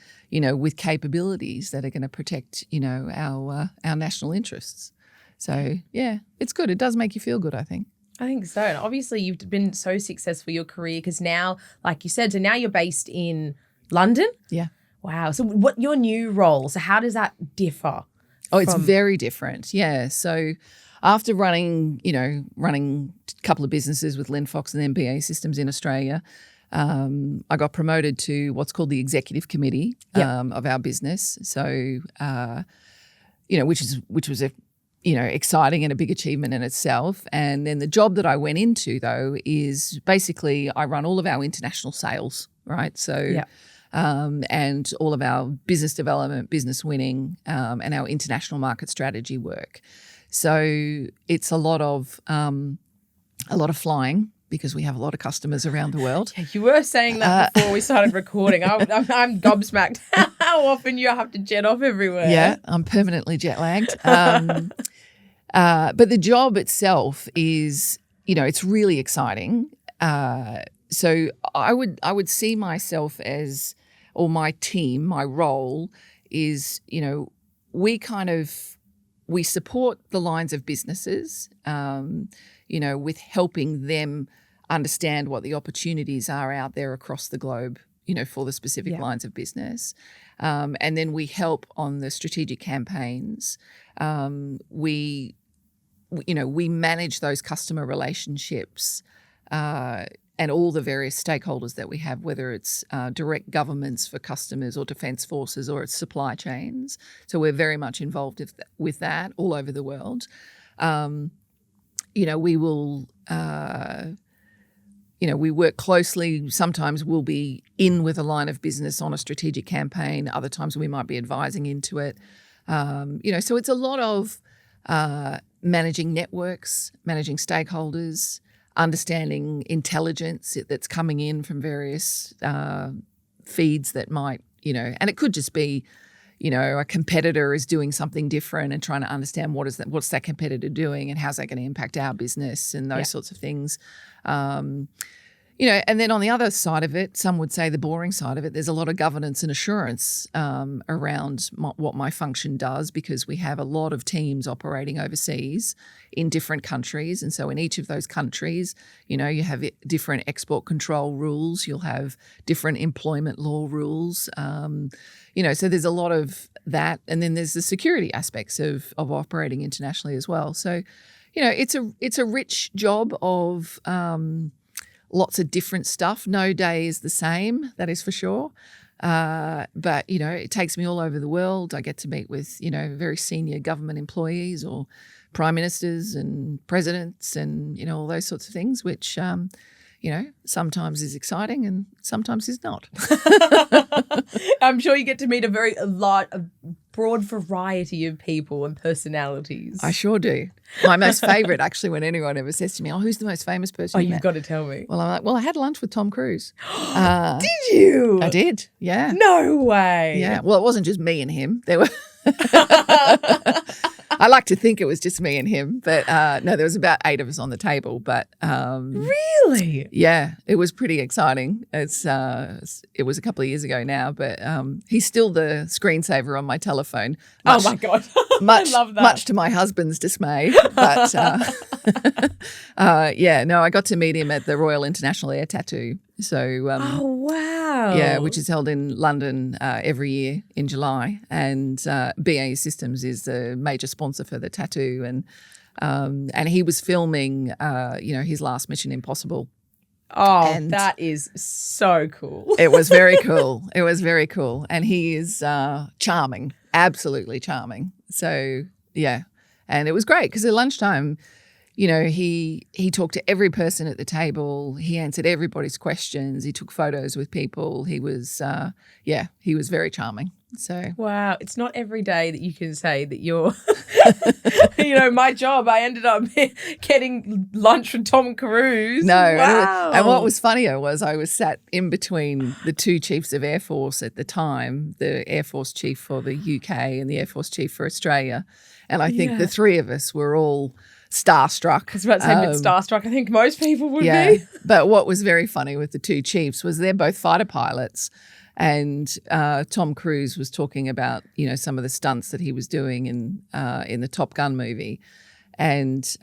with capabilities that are going to protect, our national interests. So, yeah, it's good. It does make you feel good, I think. I think so. And obviously you've been so successful in your career because now, like you said, so now you're based in London. Yeah. Wow. So what your new role, so how does that differ? It's very different. Yeah. So after running a couple of businesses with Linfox and then BAE Systems in Australia, I got promoted to what's called the executive committee of our business. So, which was a exciting and a big achievement in itself. And then the job that I went into, though, is basically I run all of our international sales, right? So, and all of our business development, business winning, and our international market strategy work. So it's a lot of flying because we have a lot of customers around the world. Yeah, you were saying that before we started recording. I'm gobsmacked how often you have to jet off everywhere. Yeah, I'm permanently jet lagged. But the job itself is, it's really exciting. So I would see myself as, or my team, my role is, we support the lines of businesses, with helping them understand what the opportunities are out there across the globe, for the specific lines of business. And then we help on the strategic campaigns. We manage those customer relationships and all the various stakeholders that we have, whether it's direct governments for customers or defence forces or it's supply chains. So we're very much involved with that all over the world. We will, we work closely. Sometimes we'll be in with a line of business on a strategic campaign. Other times we might be advising into it. So it's a lot of managing networks, managing stakeholders, understanding intelligence that's coming in from various feeds that might, and it could just be, a competitor is doing something different and trying to understand what's that competitor doing and how's that going to impact our business and those sorts of things. And then on the other side of it, some would say the boring side of it, there's a lot of governance and assurance around what my function does, because we have a lot of teams operating overseas in different countries. And so in each of those countries, you have different export control rules, you'll have different employment law rules, so there's a lot of that. And then there's the security aspects of operating internationally as well. So, it's a rich job of lots of different stuff. No day is the same, that is for sure. But, it takes me all over the world. I get to meet with, very senior government employees or prime ministers and presidents and, all those sorts of things, which, sometimes is exciting and sometimes is not. I'm sure you get to meet a lot of broad variety of people and personalities. I sure do. My most favourite, actually, when anyone ever says to me, "Oh, who's the most famous person?" Oh, you you've met?" got to tell me. Well, I'm like, "Well, I had lunch with Tom Cruise." Did you? I did. Yeah. No way. Yeah. Well, it wasn't just me and him. There were. I like to think it was just me and him, but no, there was about 8 of us on the table. But Really? yeah, it was pretty exciting. It was a couple of years ago now, but he's still the screensaver on my telephone. Oh my God. Much, I love that. much to my husband's dismay. But yeah, no, I got to meet him at the Royal International Air Tattoo. So Oh, wow. yeah, which is held in London every year in July, and BAE Systems is the major sponsor for the tattoo, and he was filming, his last Mission Impossible. Oh, And that is so cool. It was very cool. It was very cool, and he is charming, absolutely charming. So yeah, and it was great because at lunchtime, he talked to every person at the table. He answered everybody's questions. He took photos with people. He was, he was very charming. So Wow. It's not every day that you can say that you're, my job, I ended up getting lunch with Tom Cruise. no, Wow. and what was funnier was I was sat in between the 2 chiefs of Air Force at the time, the Air Force chief for the UK and the Air Force chief for Australia. And I think the 3 of us were all starstruck. I was about to say a bit starstruck. I think most people would Yeah, be. but what was very funny with the 2 chiefs was they're both fighter pilots, and Tom Cruise was talking about some of the stunts that he was doing in the Top Gun movie, and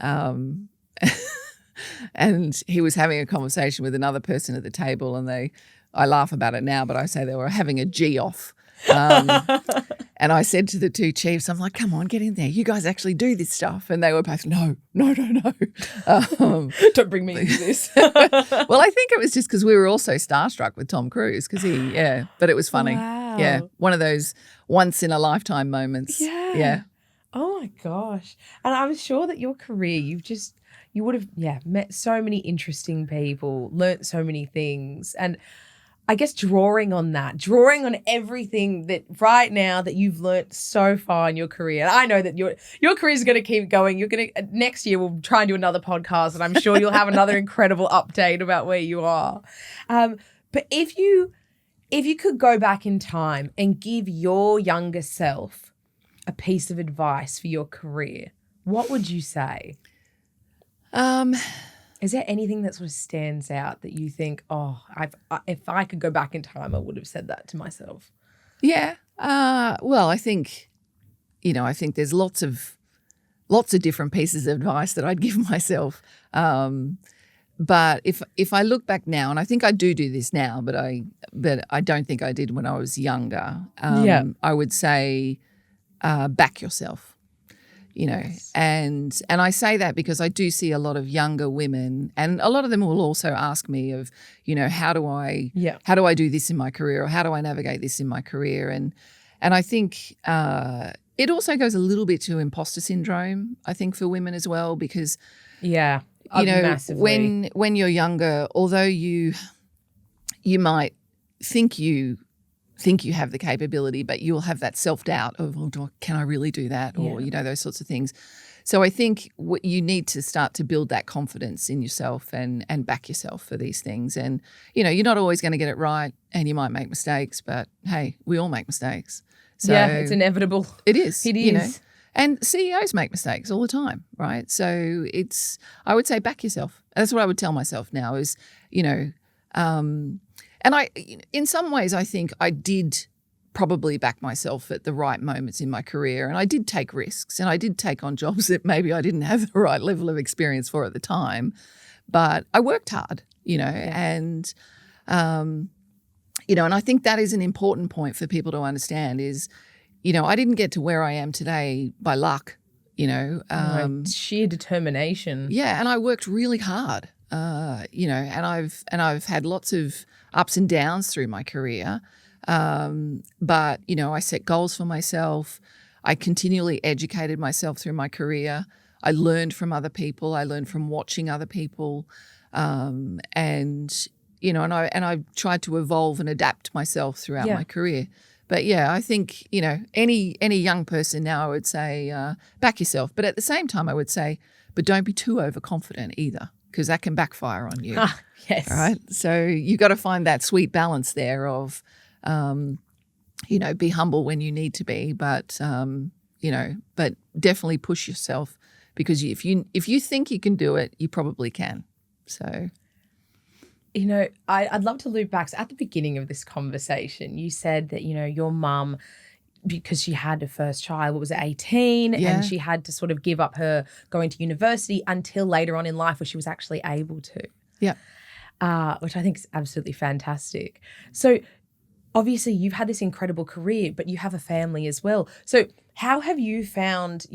and he was having a conversation with another person at the table, and I laugh about it now, but I say they were having a G off. And I said to the 2 chiefs, I'm like, come on, get in there. You guys actually do this stuff. And they were both, no. Don't bring me into this. Well, I think it was just because we were also starstruck with Tom Cruise but it was funny. Wow. Yeah, one of those once in a lifetime moments. Yeah. Oh my gosh. And I'm sure that your career, you would have, met so many interesting people, learnt so many things. And I guess drawing on everything that right now that you've learnt so far in your career. And I know that your career is going to keep going. Next year we'll try and do another podcast, and I'm sure you'll have another incredible update about where you are. But if you could go back in time and give your younger self a piece of advice for your career, what would you say? Is there anything that sort of stands out that you think, if I could go back in time, I would have said that to myself? Yeah. Well, I think there's lots of different pieces of advice that I'd give myself. But if I look back now, and I think I do this now, but I don't think I did when I was younger. I would say back yourself. And I say that because I do see a lot of younger women, and a lot of them will also ask me of, how do I do this in my career, or how do I navigate this in my career? And I think it also goes a little bit to imposter syndrome, I think, for women as well, because massively. when you're younger, although you might think you have the capability, but you'll have that self-doubt of, can I really do that? Or, those sorts of things. So I think you need to start to build that confidence in yourself and back yourself for these things. And, you're not always going to get it right, and you might make mistakes, but hey, we all make mistakes. So it's inevitable. It is. It is. And CEOs make mistakes all the time, right? So I would say back yourself. That's what I would tell myself now is, and in some ways, I think I did probably back myself at the right moments in my career, and I did take risks, and I did take on jobs that maybe I didn't have the right level of experience for at the time, but I worked hard, and and I think that is an important point for people to understand is, I didn't get to where I am today by luck, sheer determination. Yeah, and I worked really hard. And I've had lots of ups and downs through my career. But, I set goals for myself. I continually educated myself through my career. I learned from other people. I learned from watching other people. And I tried to evolve and adapt myself throughout my career. But yeah, I think, any young person now, I would say back yourself. But at the same time, I would say, but don't be too overconfident either, because that can backfire on you. Yes. All right. So you got to find that sweet balance there of, be humble when you need to be, but but definitely push yourself, because if you think you can do it, you probably can. So. I'd love to loop back. So at the beginning of this conversation, you said that, your mum, because she had her first child, what was it, 18? Yeah. And she had to sort of give up her going to university until later on in life where she was actually able to. Yeah. Which I think is absolutely fantastic. So obviously you've had this incredible career, but you have a family as well. So how have you found,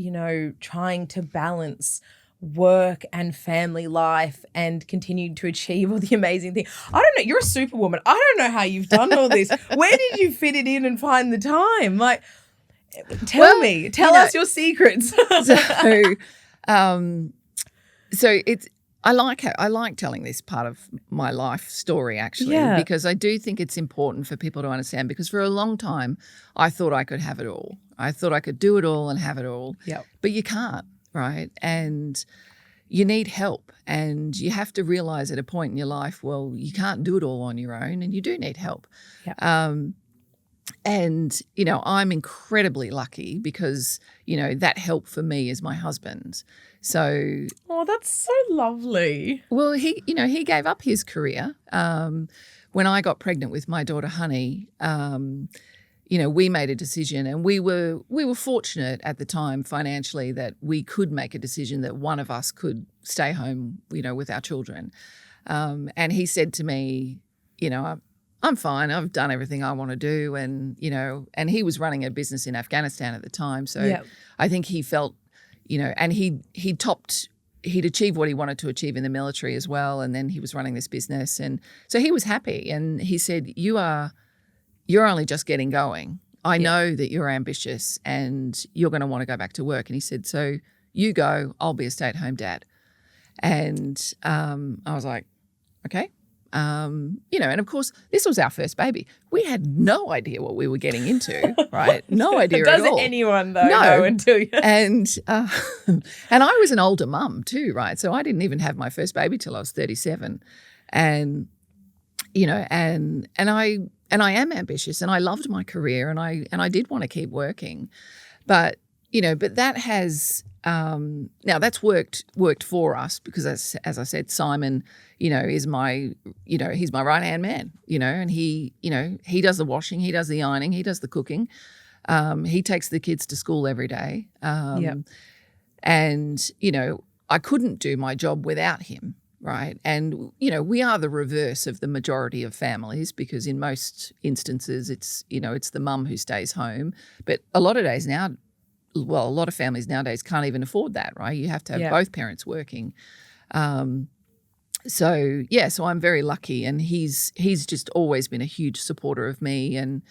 trying to balance work and family life and continue to achieve all the amazing things? I don't know. You're a superwoman. I don't know how you've done all this. Where did you fit it in and find the time? Like, tell us your secrets. So it's, I like telling this part of my life story, actually, because I do think it's important for people to understand, because for a long time I thought I could have it all. I thought I could do it all and have it all. Yep. But you can't, right? And you need help, and you have to realize at a point in your life, well, you can't do it all on your own, and you do need help. Yep. And, I'm incredibly lucky because, that help for me is my husband. So. Oh, that's so lovely. Well, he gave up his career. When I got pregnant with my daughter, Honey, we made a decision, and we were fortunate at the time financially that we could make a decision that one of us could stay home, with our children. And he said to me, I'm fine. I've done everything I want to do. And, and he was running a business in Afghanistan at the time. So I think he felt, and he'd achieved what he wanted to achieve in the military as well. And then he was running this business. And so he was happy. And he said, you're only just getting going. I know that you're ambitious and you're going to want to go back to work. And he said, so you go, I'll be a stay-at-home dad. And I was like, okay. And of course, this was our first baby. We had no idea what we were getting into, right? No idea at all. Doesn't anyone, though, know until you... And I was an older mum too, right? So I didn't even have my first baby till I was 37. And, and I am ambitious, and I loved my career, and I did want to keep working. But that has... now that's worked for us because as I said, Simon, is my, he's my right hand man, and he does the washing, he does the ironing, he does the cooking. He takes the kids to school every day. And, I couldn't do my job without him. Right. And, we are the reverse of the majority of families, because in most instances it's the mum who stays home. But a lot of days now, a lot of families nowadays can't even afford that, right? You have to have both parents working. So I'm very lucky, and he's just always been a huge supporter of me, and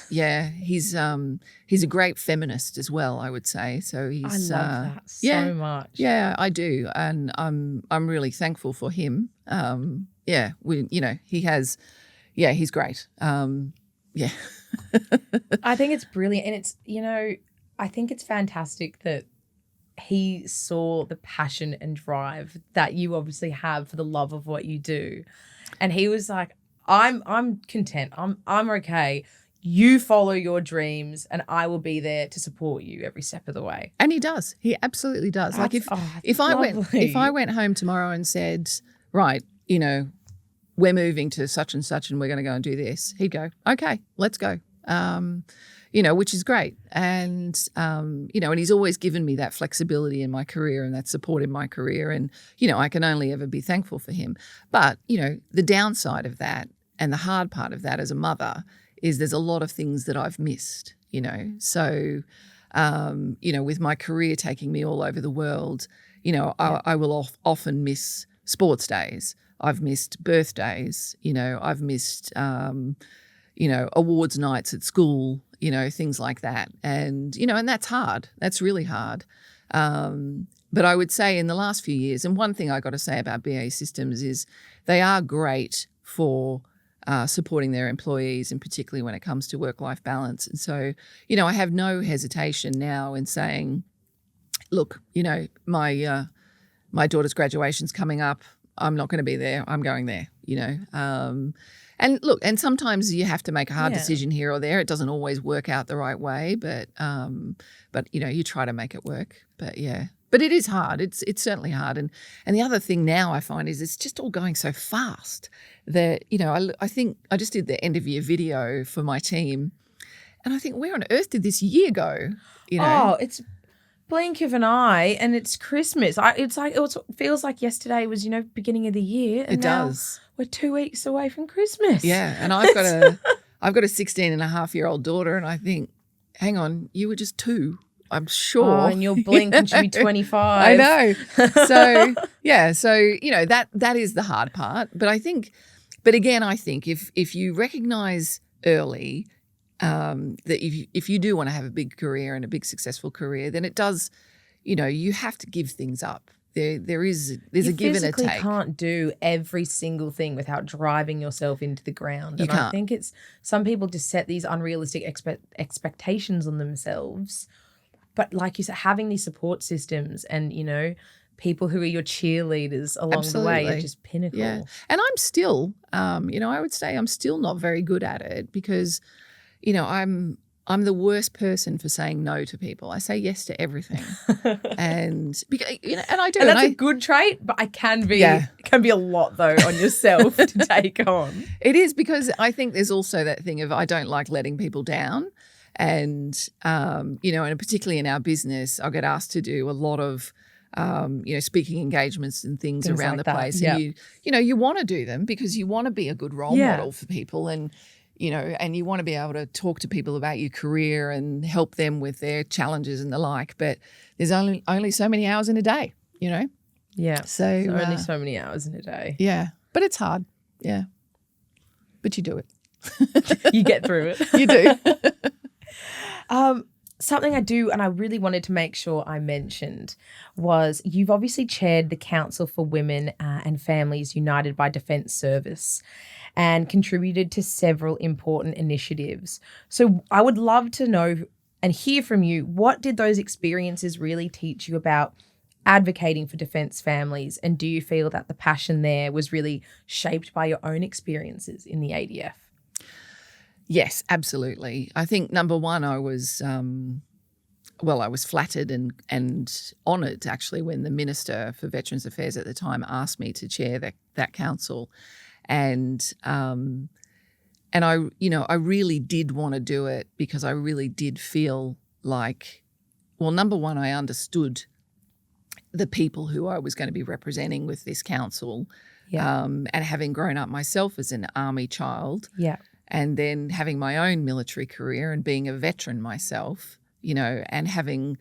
he's a great feminist as well, I would say. So he's I love that so much. Yeah, I do, and I'm really thankful for him. He has, he's great. I think it's brilliant, and it's I think it's fantastic that he saw the passion and drive that you obviously have for the love of what you do. And he was like, I'm content. I'm okay. You follow your dreams, and I will be there to support you every step of the way. And he does. He absolutely does. Like if I went home tomorrow and said, right, we're moving to such and such and we're going to go and do this, he'd go, okay, let's go. Which is great. And, and he's always given me that flexibility in my career and that support in my career. And, I can only ever be thankful for him. But, the downside of that and the hard part of that as a mother is there's a lot of things that I've missed, So, with my career taking me all over the world, I will often miss sports days. I've missed birthdays, I've missed, awards nights at school, things like that. And, and that's hard. That's really hard. But I would say in the last few years, and one thing I got to say about BAE Systems is they are great for supporting their employees, and particularly when it comes to work-life balance. And so, you know, I have no hesitation now in saying, look, you know, my daughter's graduation's coming up. I'm not going to be there. I'm going there, you know. And look, and sometimes you have to make a hard decision here or there. It doesn't always work out the right way, but you know, you try to make it work. But yeah, but it is hard. It's certainly hard. And the other thing now I find is it's just all going so fast that, you know, I think I just did the end of year video for my team, and I think, where on earth did this year go? You know? Oh, it's blink of an eye and it's Christmas. It feels like yesterday was, you know, beginning of the year. And it does. We're 2 weeks away from Christmas. Yeah, and I've got a 16 and a half year old daughter, and I think, hang on, you were just 2, I'm sure. Oh, and you'll blink and she'll be 25. I know. So yeah, so you know, that is the hard part. But I think if you recognise early that if you do want to have a big career and a big successful career, then it does, you know, you have to give things up. There's a give and a take. You physically can't do every single thing without driving yourself into the ground. You and can't. I think it's some people just set these unrealistic expectations on themselves. But like you said, having these support systems and, you know, people who are your cheerleaders along the way are just pinnacle. Yeah. And I'm still, you know, I would say I'm still not very good at it because, you know, I'm the worst person for saying no to people. I say yes to everything, and because, you know, and I do. And that's a good trait, but it can be a lot though on yourself to take on. It is, because I think there's also that thing of I don't like letting people down, and you know, and particularly in our business, I get asked to do a lot of you know, speaking engagements and things around like the that. place, Yep. and you know, you want to do them because you want to be a good role model for people, and you know, and you want to be able to talk to people about your career and help them with their challenges and the like. But there's only so many hours in a day, you know? Yeah. So only so many hours in a day. Yeah. But it's hard. Yeah. But you do it. You get through it. You do. Something I do, and I really wanted to make sure I mentioned, was you've obviously chaired the Council for Women and Families United by Defence Service and contributed to several important initiatives. So I would love to know and hear from you, what did those experiences really teach you about advocating for defence families, and do you feel that the passion there was really shaped by your own experiences in the ADF? Yes, absolutely. I think number one, I was flattered and honoured actually when the Minister for Veterans Affairs at the time asked me to chair that council, and I, you know, I really did want to do it because I really did feel like, well, number one, I understood the people who I was going to be representing with this council, and having grown up myself as an army child. Yeah. And then having my own military career and being a veteran myself, you know, and having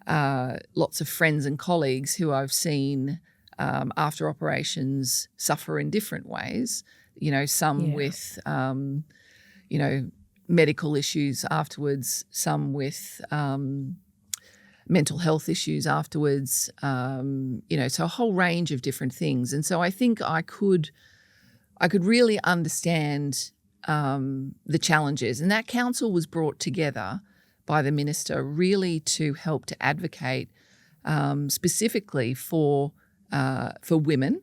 lots of friends and colleagues who I've seen after operations suffer in different ways, you know, some with, you know, medical issues afterwards, some with mental health issues afterwards, you know, so a whole range of different things. And so I think I could really understand the challenges. And that council was brought together by the minister really to help to advocate specifically for women,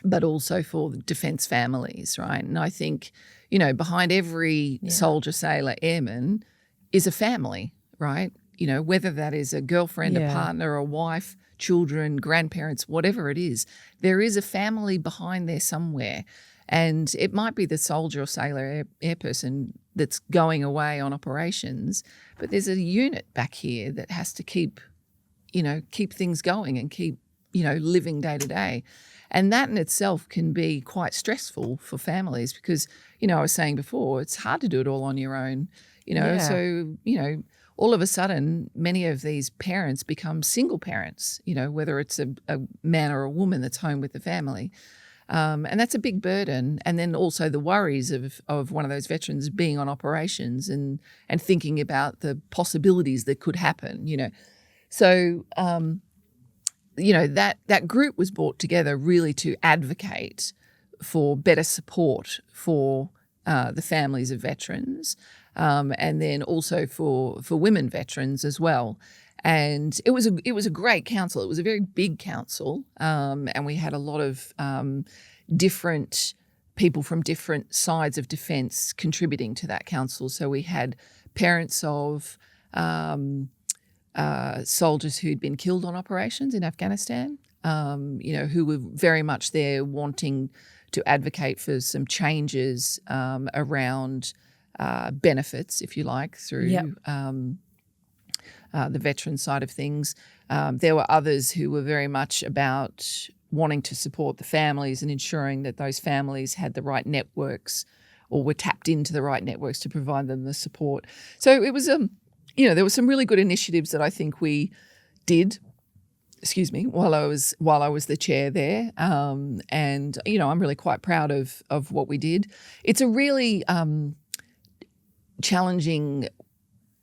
but also for defence families, right? And I think, you know, behind every soldier, sailor, airman is a family, right? You know, whether that is a girlfriend, a partner, a wife, children, grandparents, whatever it is, there is a family behind there somewhere. And it might be the soldier or sailor air person that's going away on operations, but there's a unit back here that has to keep things going and keep, you know, living day to day. And that in itself can be quite stressful for families because, you know, I was saying before, it's hard to do it all on your own, you know. So, you know, all of a sudden, many of these parents become single parents, you know, whether it's a man or a woman that's home with the family. And that's a big burden. And then also the worries of one of those veterans being on operations and thinking about the possibilities that could happen, you know. So, you know, that group was brought together really to advocate for better support for the families of veterans, and then also for women veterans as well. And it was a great council. It was a very big council, and we had a lot of different people from different sides of defence contributing to that council. So we had parents of soldiers who'd been killed on operations in Afghanistan, who were very much there wanting to advocate for some changes around benefits, if you like, through the veteran side of things. There were others who were very much about wanting to support the families and ensuring that those families had the right networks or were tapped into the right networks to provide them the support. So it was, there were some really good initiatives that I think we did, while I was the chair there. And, I'm really quite proud of what we did. It's a really challenging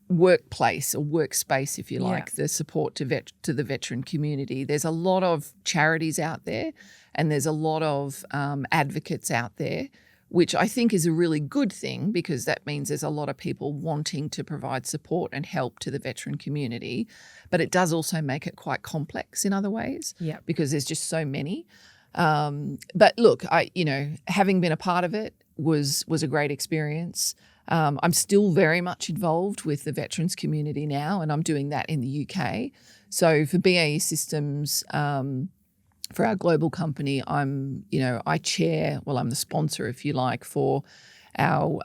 workplace or workspace, if you like, the support to the veteran community. There's a lot of charities out there and there's a lot of advocates out there, which I think is a really good thing, because that means there's a lot of people wanting to provide support and help to the veteran community. But it does also make it quite complex in other ways, because there's just so many. But look, having been a part of it was a great experience. I'm still very much involved with the veterans community now, and I'm doing that in the UK. So for BAE Systems, for our global company, I'm the sponsor, if you like, for our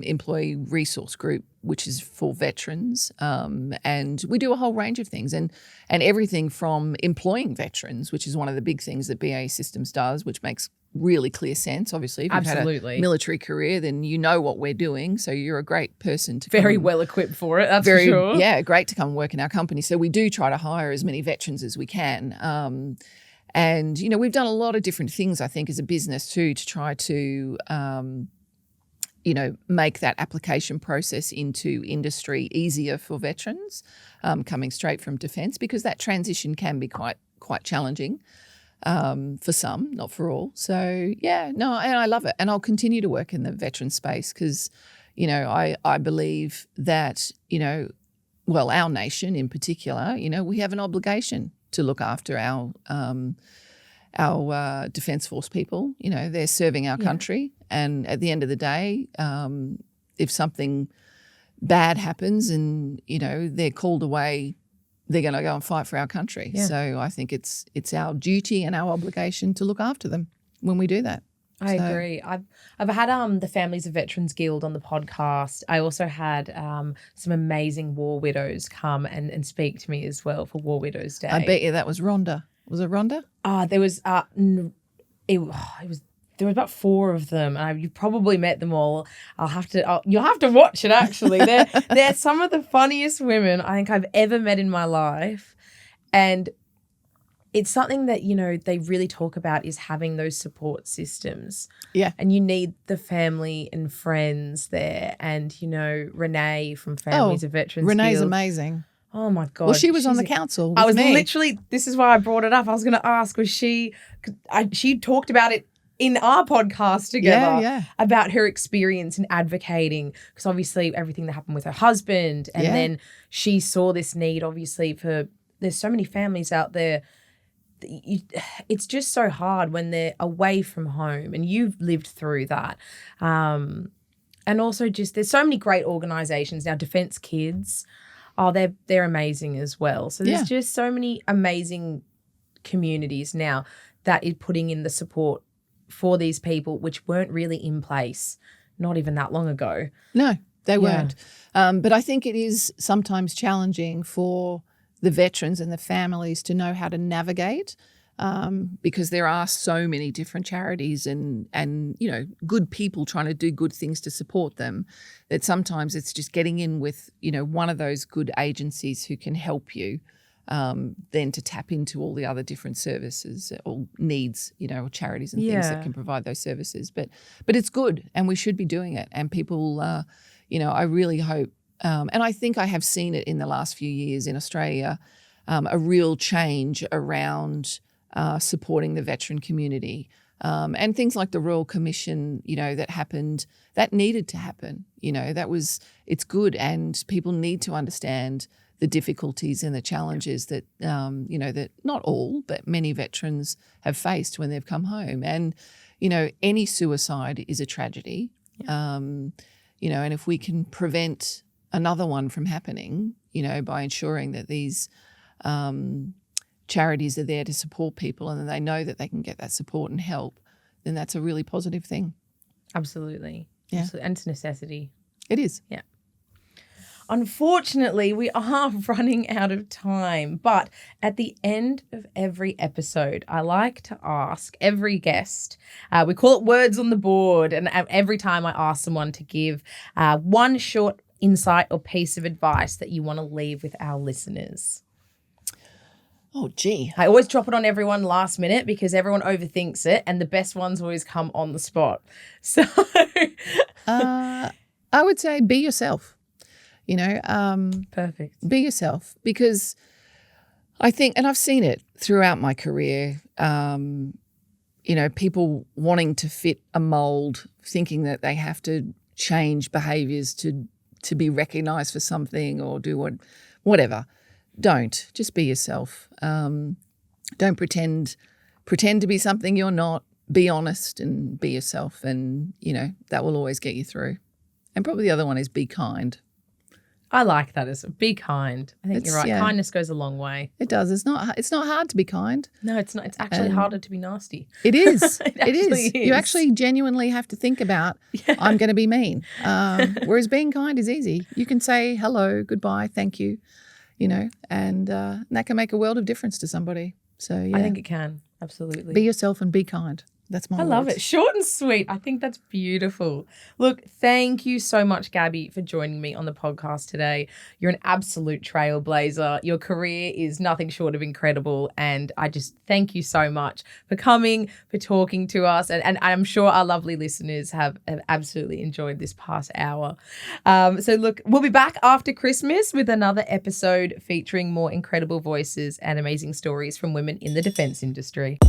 employee resource group, which is for veterans. And we do a whole range of things, and everything from employing veterans, which is one of the big things that BAE Systems does, which makes really clear sense. Obviously, if you've had a military career, then you know what we're doing. So you're a great person to very well equipped for it. That's for sure. Yeah, great to come and work in our company. So we do try to hire as many veterans as we can. And we've done a lot of different things, I think, as a business too, to try to make that application process into industry easier for veterans coming straight from defence, because that transition can be quite challenging. For some, not for all. So, and I love it. And I'll continue to work in the veteran space because, I believe that, our nation in particular, we have an obligation to look after our Defence Force people. They're serving our country. And at the end of the day, if something bad happens and, they're called away, they're going to go and fight for our country. Yeah. So I think it's our duty and our obligation to look after them when we do that. I agree. I've had the Families of Veterans Guild on the podcast. I also had some amazing war widows come and speak to me as well for War Widows Day. I bet you that was Rhonda. Was it Rhonda? There was there was about 4 of them, and you've probably met them all. You'll have to watch it, actually. They're some of the funniest women I think I've ever met in my life. And it's something that, they really talk about is having those support systems. Yeah. And you need the family and friends there. And, Renee from Families of Veterans Renee's Guild. Amazing. Oh, my God. Well, she was on the council with I was me. literally, this is why I brought it up. I was going to ask, was she talked about it in our podcast together about her experience in advocating, because obviously everything that happened with her husband, and then she saw this need obviously there's so many families out there. It's just so hard when they're away from home, and you've lived through that. And also just there's so many great organisations now, Defence Kids, they're amazing as well. So there's just so many amazing communities now that is putting in the support for these people, which weren't really in place not even that long ago. No, they weren't. But I think it is sometimes challenging for the veterans and the families to know how to navigate, because there are so many different charities and good people trying to do good things to support them, that sometimes it's just getting in with one of those good agencies who can help you. Then to tap into all the other different services or needs, or charities and things that can provide those services. But it's good, and we should be doing it. And people, I really hope, and I think I have seen it in the last few years in Australia, a real change around supporting the veteran community. And things like the Royal Commission, that happened, that needed to happen. It's good, and people need to understand the difficulties and the challenges that, that not all, but many veterans have faced when they've come home. And, any suicide is a tragedy, and if we can prevent another one from happening, by ensuring that these charities are there to support people and they know that they can get that support and help, then that's a really positive thing. Absolutely. Yeah. Absolutely. And it's a necessity. It is. Yeah. Unfortunately, we are running out of time, but at the end of every episode, I like to ask every guest, we call it words on the board, and every time I ask someone to give one short insight or piece of advice that you want to leave with our listeners. Oh, gee. I always drop it on everyone last minute because everyone overthinks it, and the best ones always come on the spot. So I would say be yourself. Perfect. Be yourself, because I think, and I've seen it throughout my career, people wanting to fit a mold, thinking that they have to change behaviours to be recognised for something or do whatever. Don't. Just be yourself. Don't pretend to be something you're not. Be honest and be yourself, and, that will always get you through. And probably the other one is be kind. I like that as be kind. I think you're right. Yeah. Kindness goes a long way. It does. It's not hard to be kind. No, it's not. It's actually harder to be nasty. It is. It is. You actually genuinely have to think about, I'm going to be mean. Whereas being kind is easy. You can say hello, goodbye, thank you, and that can make a world of difference to somebody. So, yeah. I think it can. Absolutely. Be yourself and be kind. That's my I love it. Short and sweet. I think that's beautiful. Look, thank you so much, Gabby, for joining me on the podcast today. You're an absolute trailblazer. Your career is nothing short of incredible. And I just thank you so much for coming, for talking to us. And I'm sure our lovely listeners have absolutely enjoyed this past hour. So look, we'll be back after Christmas with another episode featuring more incredible voices and amazing stories from women in the defence industry.